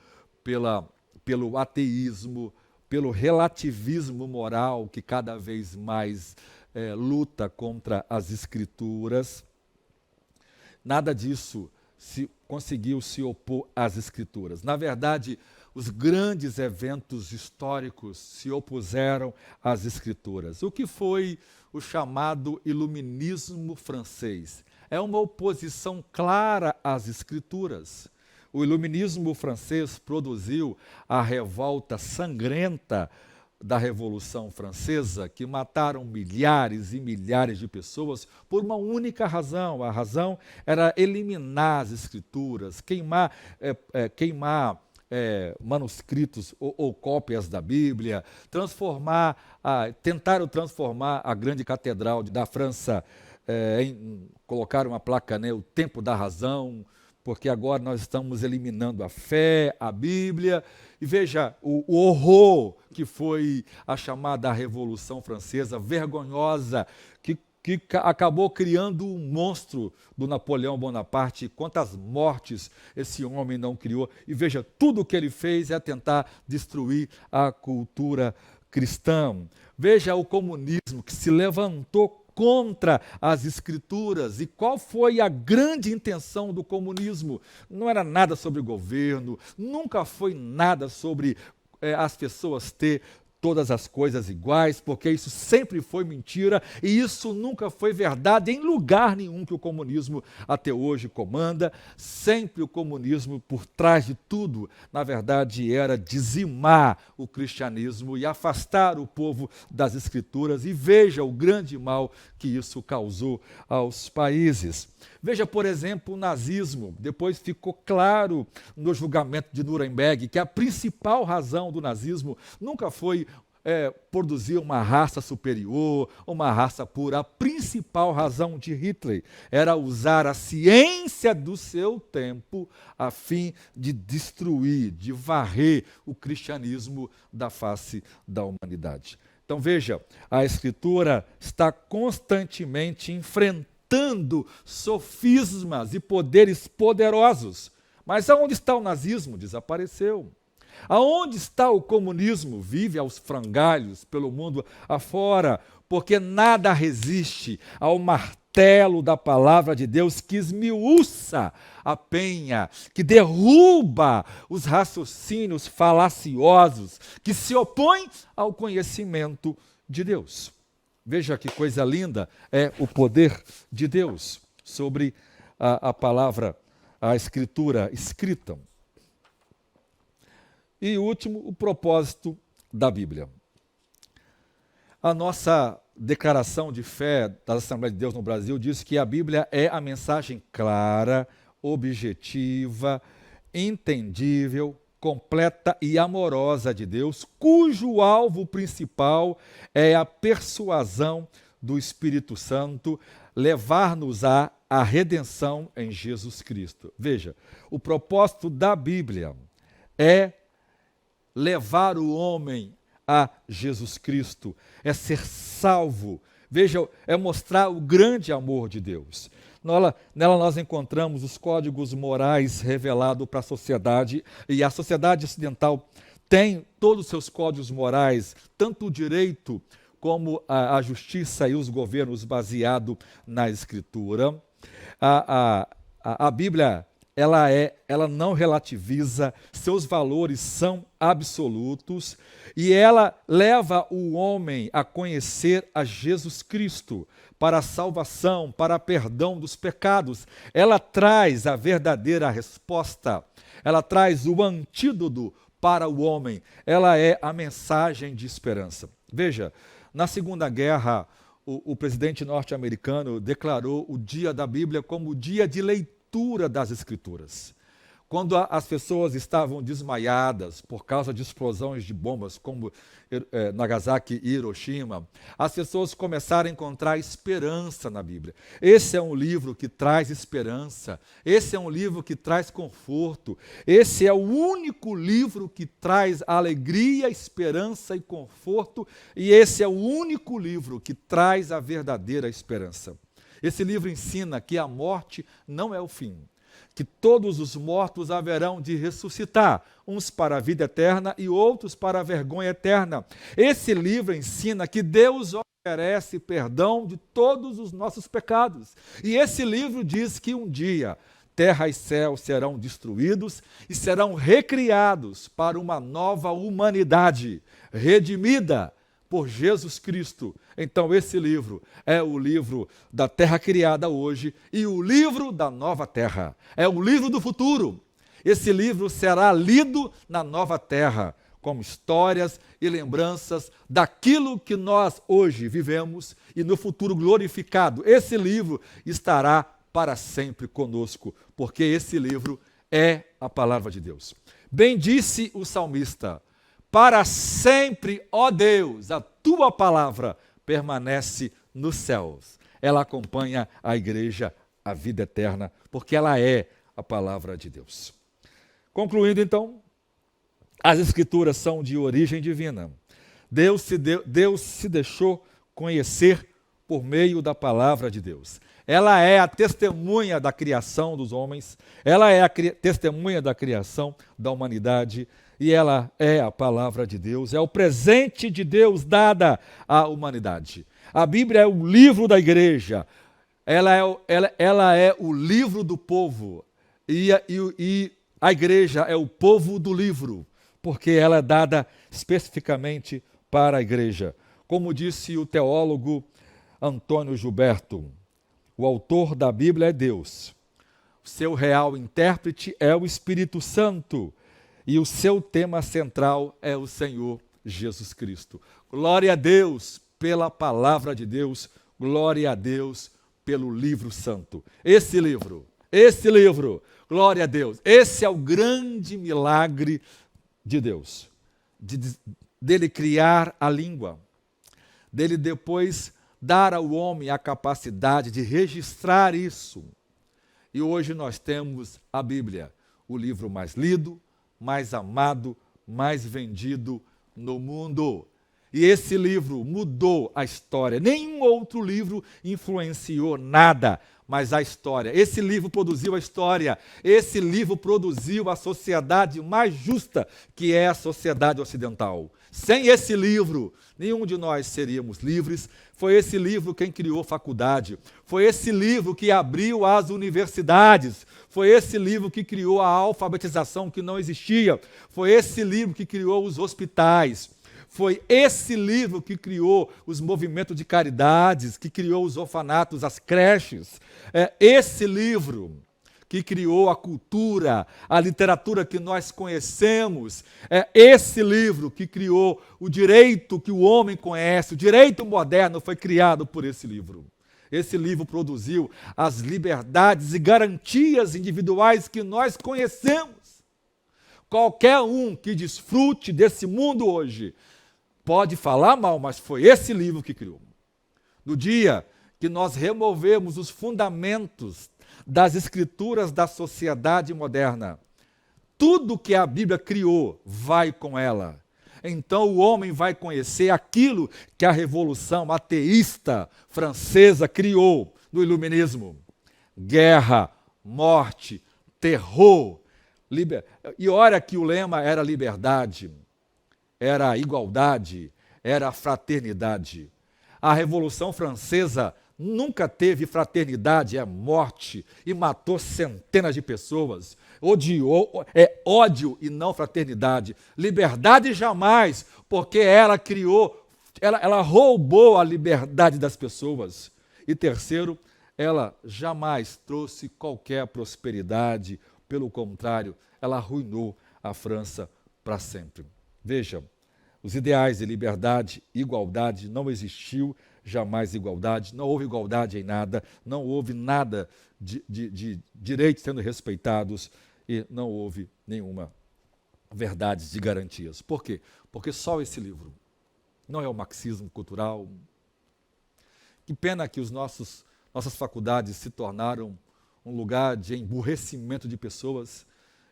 pelo ateísmo, pelo relativismo moral que cada vez mais luta contra as Escrituras. Nada disso conseguiu se opor às Escrituras. Na verdade, os grandes eventos históricos se opuseram às Escrituras. O que foi o chamado Iluminismo francês? É uma oposição clara às Escrituras. O Iluminismo francês produziu a revolta sangrenta da Revolução Francesa, que mataram milhares e milhares de pessoas por uma única razão. A razão era eliminar as Escrituras, queimar manuscritos ou cópias da Bíblia, tentaram transformar a grande catedral da França, colocar uma placa, o tempo da razão, porque agora nós estamos eliminando a fé, a Bíblia. E veja o horror que foi a chamada Revolução Francesa, vergonhosa, que acabou criando um monstro do Napoleão Bonaparte. Quantas mortes esse homem não criou. E veja, tudo o que ele fez é tentar destruir a cultura cristã. Veja o comunismo que se levantou contra as Escrituras. E qual foi a grande intenção do comunismo? Não era nada sobre governo, nunca foi nada sobre as pessoas ter todas as coisas iguais, porque isso sempre foi mentira e isso nunca foi verdade em lugar nenhum que o comunismo até hoje comanda. Sempre o comunismo, por trás de tudo, na verdade, era dizimar o cristianismo e afastar o povo das Escrituras. E veja o grande mal que isso causou aos países. Veja, por exemplo, o nazismo. Depois ficou claro no julgamento de Nuremberg que a principal razão do nazismo nunca foi produzir uma raça superior, uma raça pura. A principal razão de Hitler era usar a ciência do seu tempo a fim de destruir, de varrer o cristianismo da face da humanidade. Então veja, a Escritura está constantemente enfrentando sofismas e poderes poderosos. Mas aonde está o nazismo? Desapareceu. Aonde está o comunismo? Vive aos frangalhos pelo mundo afora, porque nada resiste ao martelo da palavra de Deus que esmiuça a penha, que derruba os raciocínios falaciosos, que se opõe ao conhecimento de Deus. Veja que coisa linda é o poder de Deus sobre a palavra, a Escritura escrita. E último, o propósito da Bíblia. A nossa declaração de fé da Assembleia de Deus no Brasil diz que a Bíblia é a mensagem clara, objetiva, entendível, completa e amorosa de Deus, cujo alvo principal é a persuasão do Espírito Santo, levar-nos à redenção em Jesus Cristo. Veja, o propósito da Bíblia é levar o homem a Jesus Cristo, é ser salvo. Veja, é mostrar o grande amor de Deus. Nela nós encontramos os códigos morais revelados para a sociedade, e a sociedade ocidental tem todos os seus códigos morais, tanto o direito como a justiça e os governos baseados na Escritura. A Bíblia ela não relativiza, seus valores são absolutos e ela leva o homem a conhecer a Jesus Cristo para a salvação, para o perdão dos pecados. Ela traz a verdadeira resposta, ela traz o antídoto para o homem, ela é a mensagem de esperança. Veja, na Segunda Guerra, o presidente norte-americano declarou o dia da Bíblia como o dia de leitura das Escrituras. Quando as pessoas estavam desmaiadas por causa de explosões de bombas, como Nagasaki e Hiroshima, as pessoas começaram a encontrar esperança na Bíblia. Esse é um livro que traz esperança, esse é um livro que traz conforto, esse é o único livro que traz alegria, esperança e conforto, e esse é o único livro que traz a verdadeira esperança. Esse livro ensina que a morte não é o fim, que todos os mortos haverão de ressuscitar, uns para a vida eterna e outros para a vergonha eterna. Esse livro ensina que Deus oferece perdão de todos os nossos pecados. E esse livro diz que um dia terra e céu serão destruídos e serão recriados para uma nova humanidade, redimida por Jesus Cristo. Então esse livro é o livro da terra criada hoje e o livro da nova terra. É o livro do futuro. Esse livro será lido na nova terra, como histórias e lembranças daquilo que nós hoje vivemos e no futuro glorificado. Esse livro estará para sempre conosco, porque esse livro é a palavra de Deus. Bem disse o salmista: para sempre, ó Deus, a tua palavra permanece nos céus. Ela acompanha a igreja, a vida eterna, porque ela é a palavra de Deus. Concluindo, então, as Escrituras são de origem divina. Deus se deixou conhecer por meio da palavra de Deus. Ela é a testemunha da criação dos homens, ela é a testemunha da criação da humanidade, e ela é a palavra de Deus, é o presente de Deus dada à humanidade. A Bíblia é o livro da igreja, ela é o livro do povo, e a igreja é o povo do livro, porque ela é dada especificamente para a igreja. Como disse o teólogo Antônio Gilberto, o autor da Bíblia é Deus, o seu real intérprete é o Espírito Santo, e o seu tema central é o Senhor Jesus Cristo. Glória a Deus pela palavra de Deus, glória a Deus pelo livro santo. Esse livro, glória a Deus, esse é o grande milagre de Deus, dele criar a língua, dele depois dar ao homem a capacidade de registrar isso. E hoje nós temos a Bíblia, o livro mais lido, mais amado, mais vendido no mundo. E esse livro mudou a história. Nenhum outro livro influenciou nada, mas a história. Esse livro produziu a história. Esse livro produziu a sociedade mais justa, que é a sociedade ocidental. Sem esse livro, nenhum de nós seríamos livres. Foi esse livro quem criou faculdade. Foi esse livro que abriu as universidades. Foi esse livro que criou a alfabetização que não existia. Foi esse livro que criou os hospitais. Foi esse livro que criou os movimentos de caridades, que criou os orfanatos, as creches. É esse livro que criou a cultura, a literatura que nós conhecemos. É esse livro que criou o direito que o homem conhece. O direito moderno foi criado por esse livro. Esse livro produziu as liberdades e garantias individuais que nós conhecemos. Qualquer um que desfrute desse mundo hoje pode falar mal, mas foi esse livro que criou. No dia que nós removemos os fundamentos das escrituras da sociedade moderna, tudo que a Bíblia criou vai com ela. Então o homem vai conhecer aquilo que a Revolução Ateísta Francesa criou no Iluminismo: guerra, morte, terror. E olha que o lema era liberdade, era igualdade, era fraternidade. A Revolução Francesa nunca teve fraternidade, é morte, e matou centenas de pessoas. Odiou, é ódio e não fraternidade. Liberdade jamais, porque ela criou, ela roubou a liberdade das pessoas. E terceiro, ela jamais trouxe qualquer prosperidade, pelo contrário, ela arruinou a França para sempre. Veja, os ideais de liberdade, igualdade, não existiu jamais igualdade, não houve igualdade em nada, não houve nada de direitos sendo respeitados e não houve nenhuma verdade de garantias. Por quê? Porque só esse livro não é o marxismo cultural. Que pena que nossas faculdades se tornaram um lugar de emburrecimento de pessoas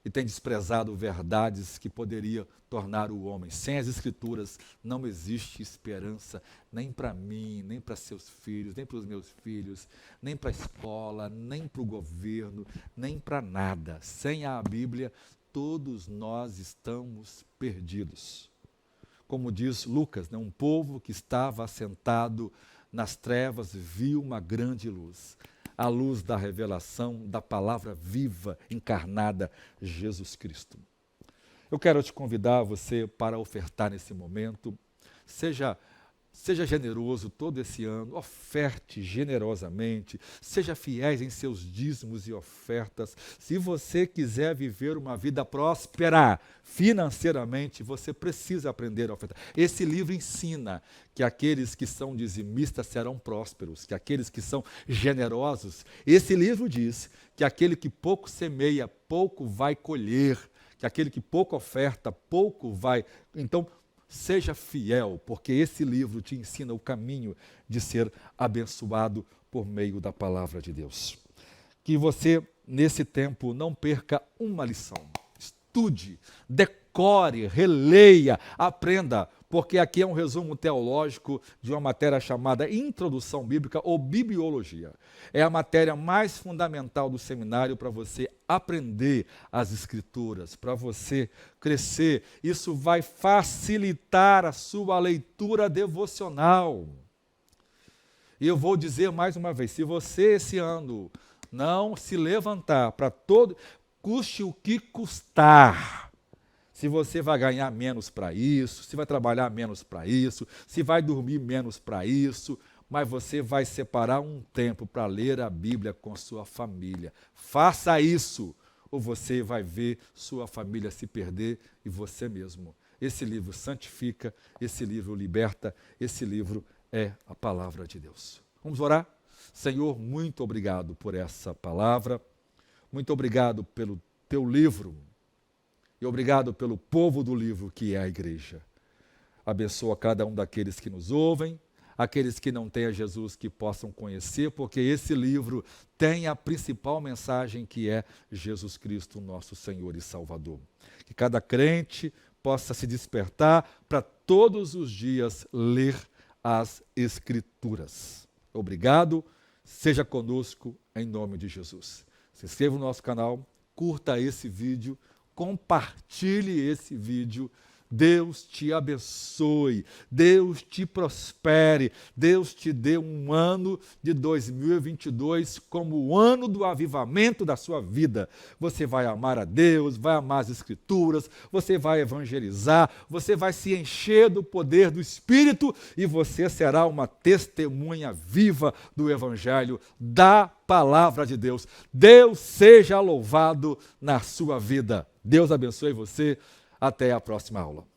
e têm desprezado verdades que poderia tornar o homem. Sem as Escrituras não existe esperança, nem para mim, nem para seus filhos, nem para os meus filhos, nem para a escola, nem para o governo, nem para nada. Sem a Bíblia, todos nós estamos perdidos. Como diz Lucas, um povo que estava assentado nas trevas viu uma grande luz. A luz da revelação da palavra viva, encarnada, Jesus Cristo. Eu quero te convidar você para ofertar nesse momento. Seja generoso todo esse ano, oferte generosamente, seja fiéis em seus dízimos e ofertas. Se você quiser viver uma vida próspera financeiramente, você precisa aprender a ofertar. Esse livro ensina que aqueles que são dizimistas serão prósperos, que aqueles que são generosos. Esse livro diz que aquele que pouco semeia, pouco vai colher, que aquele que pouco oferta, pouco vai. Então, seja fiel, porque esse livro te ensina o caminho de ser abençoado por meio da palavra de Deus. Que você, nesse tempo, não perca uma lição. Estude, decore, releia, aprenda, porque aqui é um resumo teológico de uma matéria chamada Introdução Bíblica ou Bibliologia. É a matéria mais fundamental do seminário para você aprender as Escrituras, para você crescer. Isso vai facilitar a sua leitura devocional. E eu vou dizer mais uma vez, se você esse ano não se levantar para todo, custe o que custar, se você vai ganhar menos para isso, se vai trabalhar menos para isso, se vai dormir menos para isso, mas você vai separar um tempo para ler a Bíblia com sua família. Faça isso, ou você vai ver sua família se perder e você mesmo. Esse livro santifica, esse livro liberta, esse livro é a palavra de Deus. Vamos orar? Senhor, muito obrigado por essa palavra, muito obrigado pelo teu livro, e obrigado pelo povo do livro que é a igreja. Abençoa cada um daqueles que nos ouvem, aqueles que não têm a Jesus que possam conhecer, porque esse livro tem a principal mensagem que é Jesus Cristo, nosso Senhor e Salvador. Que cada crente possa se despertar para todos os dias ler as Escrituras. Obrigado, seja conosco em nome de Jesus. Se inscreva no nosso canal, curta esse vídeo, compartilhe esse vídeo. Deus te abençoe, Deus te prospere, Deus te dê um ano de 2022 como o ano do avivamento da sua vida. Você vai amar a Deus, vai amar as Escrituras, você vai evangelizar, você vai se encher do poder do Espírito e você será uma testemunha viva do Evangelho, da palavra de Deus. Deus seja louvado na sua vida. Deus abençoe você. Até a próxima aula.